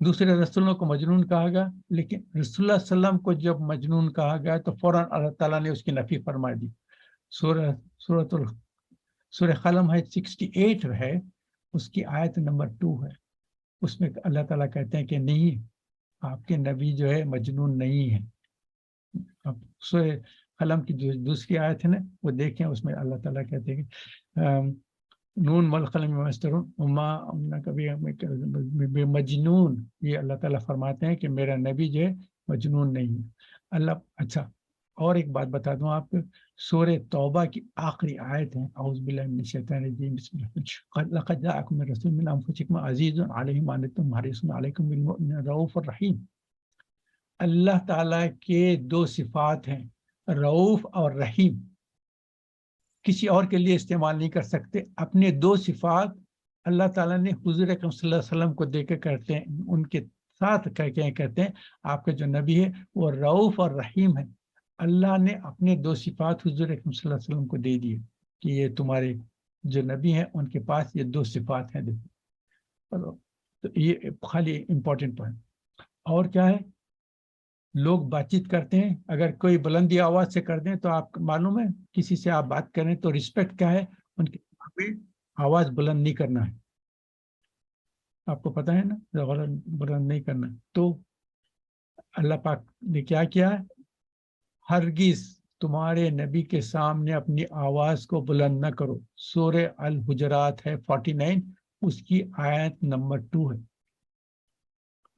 دوسرے رسولوں کو مجنون کہا گیا، لیکن رسول اللہ صلی اللہ علیہ وسلم کو جب مجنون کہا گیا تو فوراً اللہ تعالیٰ نے اس کی نفی فرما دی. سورہ قلم ہے 68 ہے، اس کی آیت نمبر 2 ہے. اس میں اللہ تعالیٰ کہتے ہیں کہ نہیں، آپ کے نبی جو ہے مجنون نہیں ہے. اب سورہ قلم کی جو دوسری آیت ہے نا وہ دیکھیں، اس میں اللہ تعالیٰ کہتے ہیں کہ نون والقلم وما یسطرون وما کبھی مجنون، یہ اللہ تعالیٰ فرماتے ہیں کہ میرا نبی جو ہے مجنون نہیں ہے. اللہ اچھا اور ایک بات بتا دوں آپ کو، سورہ توبہ کی آخری آیت ہے، اعوذ باللہ من الشیطان الرجیم، بسم اللہ. لقد جاءکم رسول من انفسکم عزیز علیہ ما عنتم حریص علیکم بالمؤمنین رؤوف الرحیم. اللہ تعالیٰ کے 2 صفات ہیں، رؤوف اور رحیم، کسی اور کے لیے استعمال نہیں کر سکتے. اپنے 2 صفات اللہ تعالیٰ نے حضور اکرم صلی اللہ علیہ وسلم کو دے کے کرتے ہیں، ان کے ساتھ کہتے ہیں آپ کا جو نبی ہے وہ رؤوف اور رحیم ہے. اللہ نے اپنے 2 صفات حضور اکرم صلی اللہ علیہ وسلم کو دے دیے کہ یہ تمہارے جو نبی ہیں ان کے پاس یہ 2 صفات ہیں. دیکھو تو یہ خالی امپورٹنٹ پوائنٹ. اور کیا ہے، لوگ بات چیت کرتے ہیں، اگر کوئی بلندی آواز سے کر دیں تو آپ معلوم ہے کسی سے آپ بات کریں تو رسپیکٹ کیا ہے، ان کی آواز بلند نہیں کرنا ہے. آپ کو پتہ ہے نا، بلند نہیں کرنا. تو اللہ پاک نے کیا کیا ہے، ہرگز تمہارے نبی کے سامنے اپنی آواز کو بلند نہ کرو. سورہ الحجرات ہے 49، اس کی آیت نمبر 2 ہے.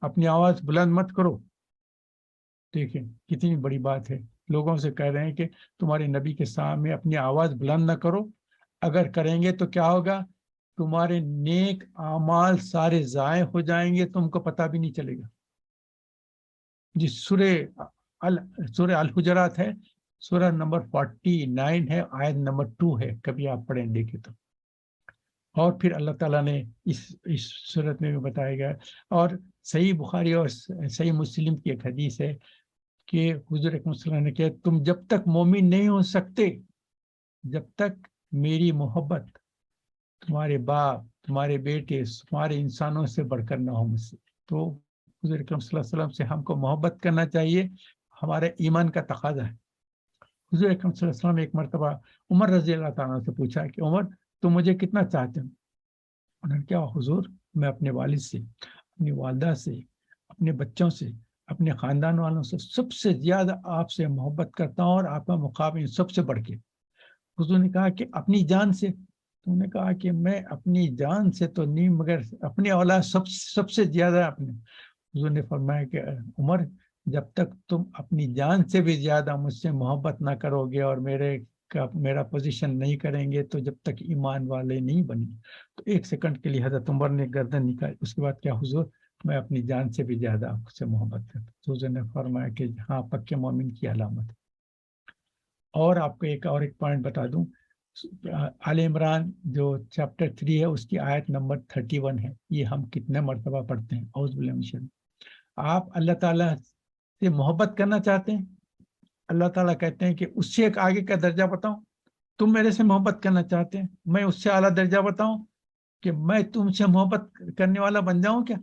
اپنی آواز بلند مت کرو. دیکھیں کتنی بڑی بات ہے، لوگوں سے کہہ رہے ہیں کہ تمہارے نبی کے سامنے اپنی آواز بلند نہ کرو. اگر کریں گے تو کیا ہوگا، تمہارے نیک اعمال سارے ضائع ہو جائیں گے، تم کو پتہ بھی نہیں چلے گا. جس سورہ الحجرات ہے، سورہ نمبر 49 ہے، آیت نمبر 2 ہے، کبھی آپ پڑھیں دیکھیں تو. اور پھر اللہ تعالیٰ نے اس صورت میں بھی بتایا گیا. اور صحیح بخاری اور صحیح مسلم کی ایک حدیث ہے کہ حضور اکرم صلی اللہ علیہ وسلم نے کہا تم جب تک مومن نہیں ہو سکتے جب تک میری محبت تمہارے باپ، تمہارے بیٹے، تمہارے انسانوں سے بڑھ کر نہ ہو مجھ سے. تو حضور اکرم صلی اللہ علیہ وسلم سے ہم کو محبت کرنا چاہیے، ہمارے ایمان کا تقاضا ہے. حضور اکرم صلی اللہ علیہ وسلم ایک مرتبہ عمر رضی اللہ تعالیٰ سے پوچھا کہ عمر تم مجھے کتنا چاہتے ہو؟ انہوں نے کہا حضور میں اپنے والد سے، اپنی والدہ سے اپنے بچوں سے، اپنے خاندان والوں سے سب سے زیادہ آپ سے محبت کرتا ہوں اور آپ کا مقابل سب سے بڑھ کے۔ حضور نے کہا کہ اپنی جان سے، تو انہوں نے کہا کہ میں اپنی جان سے تو نہیں مگر اپنی اولاد سب سے زیادہ اپنے۔ حضور نے فرمایا کہ عمر، جب تک تم اپنی جان سے بھی زیادہ مجھ سے محبت نہ کرو گے اور میرا پوزیشن نہیں کریں گے تو جب تک ایمان والے نہیں بنیں۔ تو ایک سیکنڈ کے لیے حضرت عمر نے گردن نکالی، اس کے بعد کیا حضور میں اپنی جان سے بھی زیادہ آپ سے محبت کرتا ہوں۔ حضور نے فرمایا کہ ہاں پکے مومن کی علامت ہے۔ اور آپ کو ایک پوائنٹ بتا دوں، آل عمران جو چیپٹر 3 ہے اس کی آیت نمبر 31 ہے، یہ ہم کتنے مرتبہ پڑھتے ہیں؟ اعوذ باللہ من الشیطان۔ آپ اللہ تعالیٰ سے محبت کرنا چاہتے ہیں، اللہ تعالیٰ کہتے ہیں کہ اس سے ایک آگے کا درجہ بتاؤں، تم میرے سے محبت کرنا چاہتے ہیں، میں اس سے اعلیٰ درجہ بتاؤں کہ میں تم سے محبت کرنے والا بن جاؤں کیا؟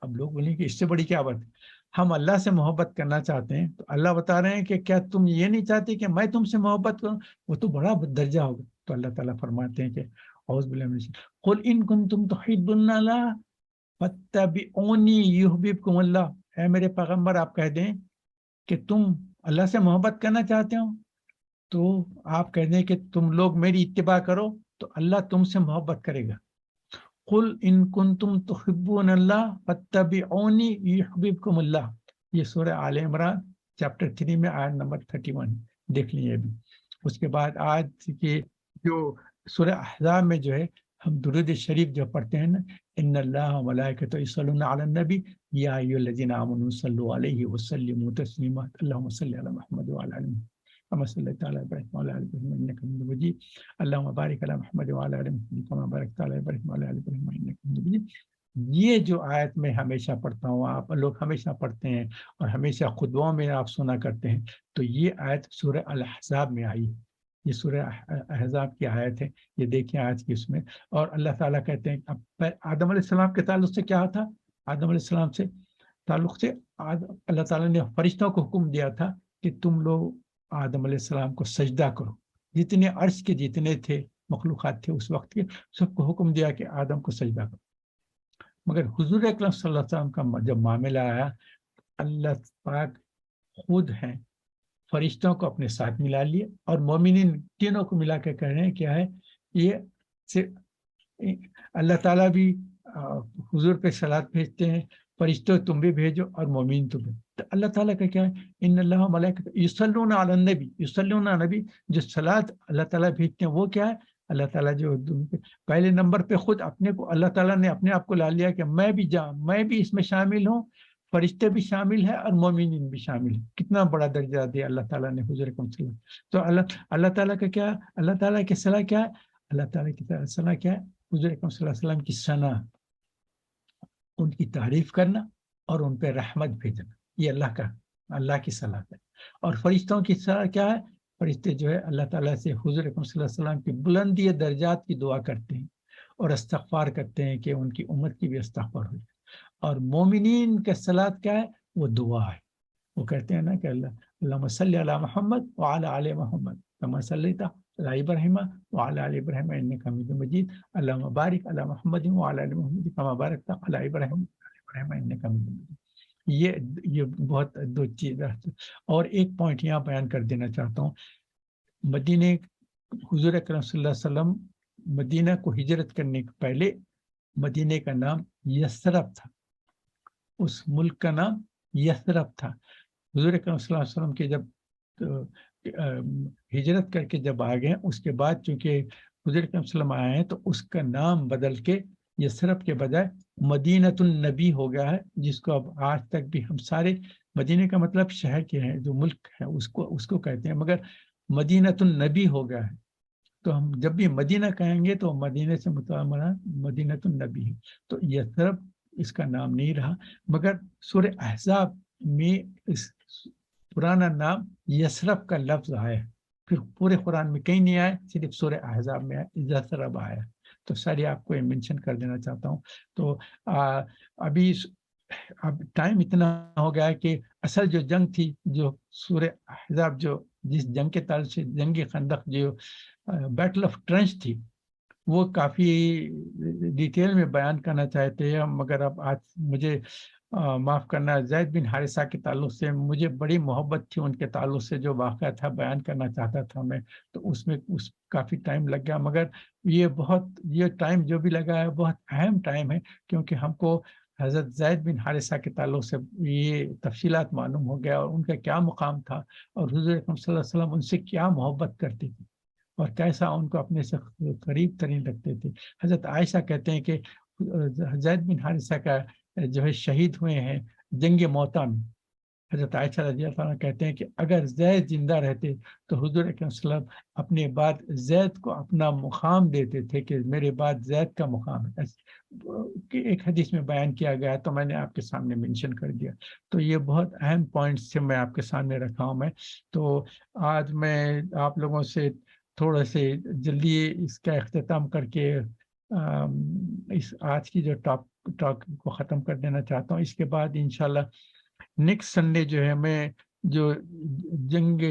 اب لوگ بولیں کہ اس سے بڑی کیا بات ہے؟ ہم اللہ سے محبت کرنا چاہتے ہیں تو اللہ بتا رہے ہیں کہ کیا تم یہ نہیں چاہتے کہ میں تم سے محبت کروں؟ وہ تو بڑا درجہ ہوگا۔ تو اللہ تعالیٰ فرماتے ہیں کہ اعوذ باللہ من الشیطان قل ان کنتم تحبون اللہ فاتبعونی یحببکم اللہ۔ اے میرے پیغمبر آپ کہہ دیں کہ تم اللہ سے محبت کرنا چاہتے ہو تو آپ کہہ دیں کہ تم لوگ میری اتباع کرو تو اللہ تم سے محبت کرے گا۔ قل ان کنتم تحبون اللہ فاتبعونی یحببکم اللہ، یہ سورہ آل عمران چیپٹر 3 میں آیت نمبر 31 دیکھ لیجیے ابھی۔ اس کے بعد آج کی جو سورہ احزاب میں جو ہے ہم درود شریف جو پڑھتے ہیں نا، ان اللہ و ملائکتہ یصلون علی النبی یا ایھا الذین آمنوا صلوا علیہ وسلموا تسلیما اللهم صل علی محمد وعلی آل محمد كما صليت على ابراهيم وعلى ال ابراهيم انك حميد مجيد اللهم بارك على محمد وعلى ال محمد كما باركت على ابراهيم وعلى ال ابراهيم انك حميد مجيد۔ یہ جو آیت میں ہمیشہ پڑھتا ہوں، آپ لوگ ہمیشہ پڑھتے ہیں اور ہمیشہ خطبوں میں آپ سنا کرتے ہیں، تو یہ آیت سورہ الاحزاب میں آئی ہے، یہ سورہ احزاب کی آیت ہے، یہ دیکھیں آج کی اس میں۔ اور اللہ تعالیٰ کہتے ہیں آدم علیہ السلام کے تعلق سے کیا تھا؟ آدم علیہ السلام سے تعلق سے اللہ تعالیٰ نے فرشتوں کو حکم دیا تھا کہ تم لوگ آدم علیہ السلام کو سجدہ کرو، جتنے عرش کے جتنے تھے مخلوقات تھے اس وقت کے، سب کو حکم دیا کہ آدم کو سجدہ کرو۔ مگر حضور اکرم صلی اللہ علیہ وسلم کا جب معاملہ آیا، اللہ پاک خود ہیں فرشتوں کو اپنے ساتھ ملا لیے اور مومنین تینوں کو ملا کے کہہ رہے ہیں کیا ہے یہ اللہ تعالیٰ بھی حضور پہ صلوات بھیجتے ہیں، فرشتوں تم بھی بھیجو اور مومن تم بھی۔ تو اللہ تعالیٰ کا کیا ہے؟ ان اللہ و ملائکۃ یصلون علی النبی، یصلون علی النبی، جو صلوات اللہ تعالیٰ بھیجتے ہیں وہ کیا ہے؟ اللہ تعالیٰ جو پہلے نمبر پہ خود اپنے کو اللہ تعالیٰ نے اپنے آپ کو لا لیا کہ میں بھی اس میں شامل ہوں، فرشتے بھی شامل ہیں اور مومنین بھی شامل ہیں۔ کتنا بڑا درجہ دیا اللہ تعالیٰ نے حضور اکرم صلی اللہ علیہ وسلم۔ تو اللہ تعالیٰ کا کیا، اللہ تعالیٰ کی صلاح کیا ہے؟ اللہ تعالیٰ کی صلاح کیا ہے؟ حضور اکرم صلی اللہ علیہ وسلم کی ثنا، ان کی تعریف کرنا اور ان پہ رحمت بھیجنا، یہ اللہ کی صلاح ہے۔ اور فرشتوں کی صلاح کیا ہے؟ فرشتے جو ہے اللہ تعالیٰ سے حضور اکرم صلی اللہ علیہ وسلم کی بلندی درجات کی دعا کرتے ہیں اور استغفار کرتے ہیں کہ ان کی امت کی بھی استغفار ہو جائے۔ اور مومنین کا صلاۃ کیا ہے؟ وہ دعا ہے، وہ کہتے ہیں نا کہ اللہم صلی علی محمد وعلی آل محمد کما صلیت علی ابراہیم وعلی آل ابراہیم انک حمید مجید اللہم بارک علی محمد وعلی آل محمد کما بارکت علی ابراہیم وعلی ابراہیم انک حمید مجید۔ یہ بہت دو چیز۔ اور ایک پوائنٹ یہاں بیان کر دینا چاہتا ہوں، مدینہ حضور اکرم صلی اللہ علیہ وسلم مدینہ کو ہجرت کرنے کے پہلے مدینہ کا نام یثرب تھا، اس ملک کا نام یثرب تھا۔ حضور اکرم صلی اللہ علیہ وسلم کے جب ہجرت کر کے جب آ گئے، اس کے بعد چونکہ حضور اکرم صلی اللہ علیہ وسلم آئے ہیں تو اس کا نام بدل کے یثرب کے بجائے مدینۃ النبی ہو گیا ہے، جس کو اب آج تک بھی ہم سارے، مدینہ کا مطلب شہر کے ہیں، جو ملک ہے اس کو کہتے ہیں، مگر مدینۃ النبی ہو گیا ہے۔ تو ہم جب بھی مدینہ کہیں گے تو مدینہ سے مراد مدینۃ النبی ہے، تو یثرب اس کا نام نہیں رہا، مگر سورہ احزاب میں اس پرانا نام یثرب کا لفظ آیا ہے، پھر پورے قرآن میں کہیں نہیں آیا، صرف سورہ احزاب میں یثرب آیا۔ تو ساری آپ کو یہ مینشن کر دینا چاہتا ہوں۔ تو اب ٹائم اتنا ہو گیا ہے کہ اصل جو جنگ تھی، جو سورہ احزاب جو جس جنگ کے تعلق سے جنگ خندق جو بیٹل آف ٹرنچ تھی، وہ کافی ڈیٹیل میں بیان کرنا چاہتے ہیں، مگر اب آج مجھے معاف کرنا، زید بن حارثہ کے تعلق سے مجھے بڑی محبت تھی ان کے تعلق سے، جو واقعہ تھا بیان کرنا چاہتا تھا میں، تو اس میں کافی ٹائم لگ گیا، مگر یہ ٹائم جو بھی لگا ہے بہت اہم ٹائم ہے، کیونکہ ہم کو حضرت زید بن حارثہ کے تعلق سے یہ تفصیلات معلوم ہو گیا، اور ان کا کیا مقام تھا، اور حضور اکرم صلی اللہ علیہ وسلم ان سے کیا محبت کرتے تھے، اور کیسا ان کو اپنے سے قریب ترین رکھتے تھے۔ حضرت عائشہ کہتے ہیں کہ زید بن حارثہ کا جو ہے شہید ہوئے ہیں جنگ موتا میں۔ حضرت عائشہ رضی اللہ عنہ کہتے ہیں کہ اگر زید زندہ رہتے تو حضور اکرم صلی اللہ علیہ وسلم اپنے بعد زید کو اپنا مقام دیتے تھے، کہ میرے بعد زید کا مقام ہے، کہ ایک حدیث میں بیان کیا گیا ہے، تو میں نے آپ کے سامنے منشن کر دیا۔ تو یہ بہت اہم پوائنٹس سے میں آپ کے سامنے رکھا ہوں میں۔ تو آج میں آپ لوگوں سے تھوڑا سے جلدی اس کا اختتام کر کے اس آج کی جو ٹاک کو ختم کر دینا چاہتا ہوں۔ اس کے بعد انشاءاللہ نیکسٹ سنڈے جو ہے میں جو جنگ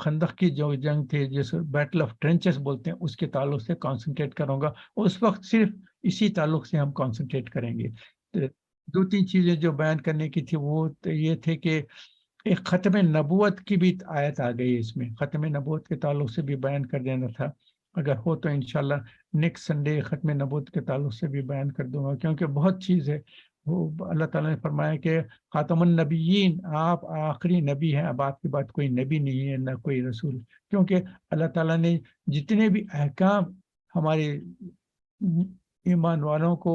خندق کی جو جنگ تھی، جسے بیٹل آف ٹرنچز بولتے ہیں، اس کے تعلق سے کانسنٹریٹ کروں گا، اس وقت صرف اسی تعلق سے ہم کانسنٹریٹ کریں گے۔ دو تین چیزیں جو بیان کرنے کی تھی وہ یہ تھے کہ ایک ختم نبوت کی بھی آیت آ گئی، اس میں ختم نبوت کے تعلق سے بھی بیان کر دینا تھا، اگر ہو تو انشاءاللہ نیکسٹ سنڈے ختم نبوت کے تعلق سے بھی بیان کر دوں گا، کیونکہ بہت چیز ہے۔ وہ اللہ تعالیٰ نے فرمایا کہ خاتم النبیین، آپ آخری نبی ہیں، اب آپ کے بعد کوئی نبی نہیں ہے نہ کوئی رسول، کیونکہ اللہ تعالیٰ نے جتنے بھی احکام ہمارے ایمان والوں کو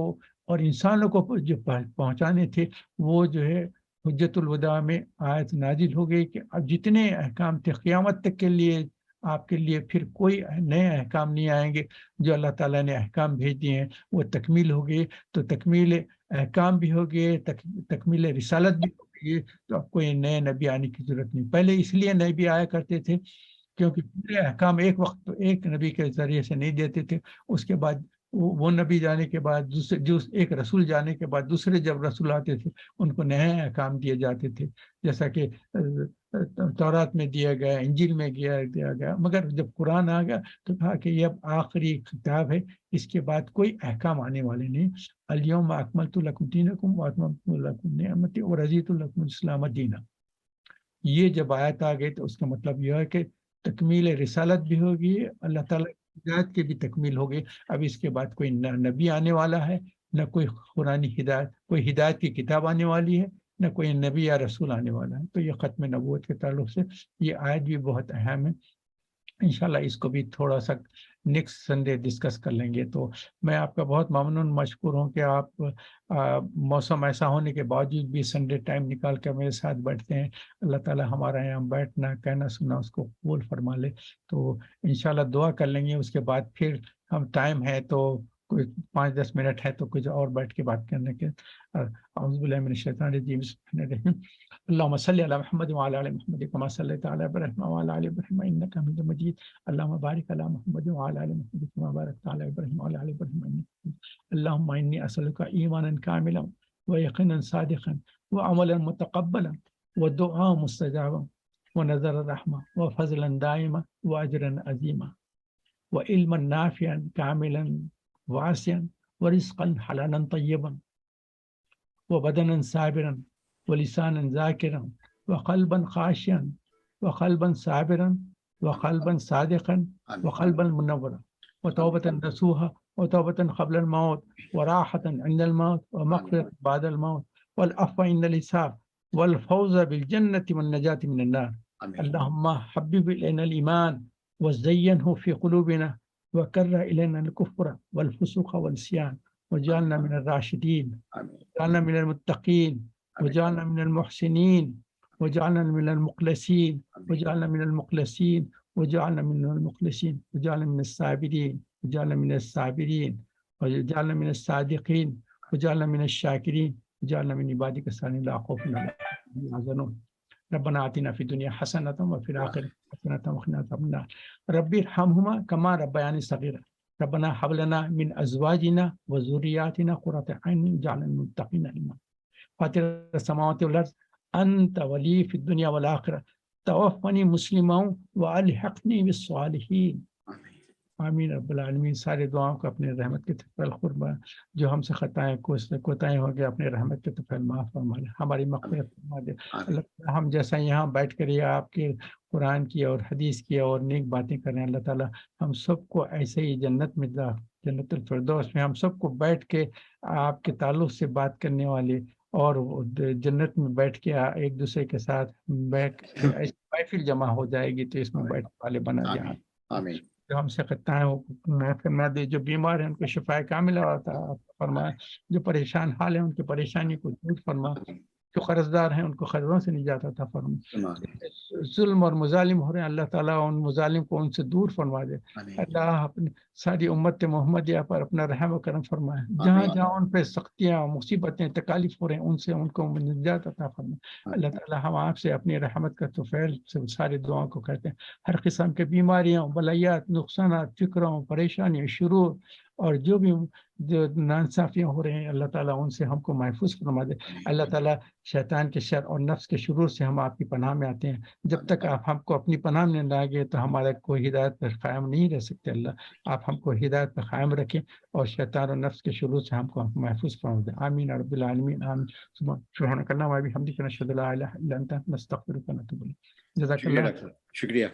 اور انسانوں کو جو پہنچانے تھے، وہ جو ہے حجت الوداع میں آیت نازل ہو گئی کہ اب جتنے احکام تھے قیامت تک کے لیے آپ کے لیے پھر کوئی نئے احکام نہیں آئیں گے، جو اللہ تعالیٰ نے احکام بھیج دیے ہیں وہ تکمیل ہو گئی۔ تو تکمیل احکام بھی ہو گئے، تکمیل رسالت بھی ہو گئی، تو اب کوئی نئے نبی آنے کی ضرورت نہیں۔ پہلے اس لیے نبی آیا کرتے تھے کیونکہ پورے احکام ایک وقت ایک نبی کے ذریعے سے نہیں دیتے تھے، اس کے بعد وہ نبی جانے کے بعد جو ایک رسول جانے کے بعد دوسرے جب رسول آتے تھے ان کو نئے احکام دیے جاتے تھے، جیسا کہ تورات میں دیا گیا، انجیل میں دیا گیا، مگر جب قرآن آ گیا تو کہا کہ یہ اب آخری کتاب ہے، اس کے بعد کوئی احکام آنے والے نہیں۔ الیوم اکملت لکم دینکم واتممت لکم نعمتی ورضیت لکم الاسلام دینا۔ یہ جب آیت آ گئی تو اس کا مطلب یہ ہے کہ تکمیل رسالت بھی ہوگی، اللہ تعالیٰ ہدایت کی بھی تکمیل ہوگی۔ اب اس کے بعد کوئی نہ نبی آنے والا ہے، نہ کوئی قرآنی ہدایت، کوئی ہدایت کی کتاب آنے والی ہے، نہ کوئی نبی یا رسول آنے والا ہے۔ تو یہ ختم نبوت کے تعلق سے یہ آیت بھی بہت اہم ہے، انشاءاللہ اس کو بھی تھوڑا سا نیکسٹ سنڈے ڈسکس کر لیں گے۔ تو میں آپ کا بہت ممنون مشکور ہوں کہ آپ موسم ایسا ہونے کے باوجود بھی سنڈے ٹائم نکال کر میرے ساتھ بیٹھتے ہیں۔ اللہ تعالیٰ ہمارا یہاں بیٹھنا کہنا سننا اس کو قبول فرما لے۔ تو انشاءاللہ دعا کر لیں گے، اس کے بعد پھر ہم ٹائم ہے تو کوئی 5-10 منٹ ہے تو کچھ اور بیٹھ کے بات کرنے کے۔ اعوذ باللہ من الشیطان الرجیم، بسم اللہ الرحمن الرحیم۔ اللهم صل على محمد وعلى ال محمد كما صليت على ابراهيم وعلى ال ابراهيم انك حميد مجيد۔ اللهم بارك على محمد وعلى ال محمد كما باركت على ابراهيم وعلى ال ابراهيم انك حميد مجيد۔ اللهم اني اسالك ايمانا كاملا ويقينا صادقا وعملا متقبلا ودعاء مستجابا ونذر رحمه وفضلا دائما واجرا عظيما وعلما نافعا كاملا واسعا ورزقا حلالا طيبا وبدنا صابرا ولسانا ذاكرا وقلبا خاشعا وقلبا صابرا وقلبا صادقا وقلبا منورا وتوبة نصوحا وتوبة قبل الموت وراحة عند الموت ومغفرة بعد الموت والعفو عند الحساب والفوز بالجنة والنجاة من النار۔ اللهم حبب إلينا الإيمان وزينه في قلوبنا وكره إلينا الكفر والفسوق والعصيان وجعلنا من الراشدين، وجعلنا من المتقين، وجعلنا من المحسنين، وجعلنا من المخلصين، وجعلنا من المخلصين، وجعلنا من المخلصين، وجعلنا من الصابرين، وجعلنا من الصابرين، وجعلنا من الصادقين، وجعلنا من الشاكرين، وجعلنا من عبادك الصالحين لا خوف عليهم يحزنون۔ ربنا آتنا في الدنيا حسنة وفي الآخرة حسنة وقنا عذاب النار۔ ربي ارحمهما كما ربياني صغيرا۔ ربنا هب لنا من ازواجنا وذرياتنا قرة اعين واجعلنا للمتقين اماما۔ فاطر السماوات والارض انت ولي في الدنيا والاخرة، توفني مسلما والحقني بالصالحين۔ آمین رب العالمین. سارے دعاؤں کو اپنے رحمت کے طفیل قربا، جو ہم سے خطائیں کوتاہیں ہو گئے اپنے رحمت کے طفیل معاف فرما لے، ہماری مغفرت فرما دے. اللہ تعالیٰ ہم جیسا یہاں بیٹھ کر یہ آپ کے قرآن کی اور حدیث کی اور نیک باتیں کریں، اللہ تعالیٰ ہم سب کو ایسے ہی جنت میں جنت الفردوس میں ہم سب کو بیٹھ کے آپ کے تعلق سے بات کرنے والے اور جنت میں بیٹھ کے ایک دوسرے کے ساتھ ایسی محفل جمع ہو جائے گی تو اس میں بیٹھ والے بنا دیں. آمین. جو ہم سے خطائیں ہیں وہ معاف فرما دے، جو بیمار ہیں ان کو شفا کاملہ عطا فرما، جو پریشان حال ہیں ان کی پریشانی کو دور فرما، جو قرض دار ہیں ان کو قرضوں سے نجات عطا فرما. ظلم اور مظالم ہو رہے ہیں اللہ تعالیٰ ان مظالم کو ان سے دور فرما دے. اللہ اپنی ساری امت محمدیہ پر اپنا رحم و کرم فرمائے. جہاں جہاں ان پہ سختیاں مصیبتیں تکالیف ہو رہے ہیں ان کو نجات عطا فرمائے. اللہ تعالیٰ ہم آپ سے اپنی رحمت کا توفیل سے ساری دعاؤں کو کرتے ہیں. ہر قسم کے بیماریاں، بلایات، نقصانات، فکروں، پریشانیوں، شرور اور جو بھی ناانصافیاں ہو رہے ہیں اللہ تعالیٰ ان سے ہم کو محفوظ فرما دے. اللہ تعالیٰ شیطان کے شر اور نفس کے شرور سے ہم آپ کی پناہ میں آتے ہیں. جب تک آپ ہم کو اپنی پناہ میں لائیں گے تو ہمارا کوئی ہدایت پر قائم نہیں رہ سکتے. اللہ آپ ہم کو ہدایت پر قائم رکھیں اور شیطان اور نفس کے شرور سے ہم کو محفوظ فرما دیں. آمین رب العالمین. آمین. سبحانک اللہم و بحمدک، نشہد ان لا الہ الا انت، نستغفرک و نتوب الیک. جزاک اللہ. شکریہ.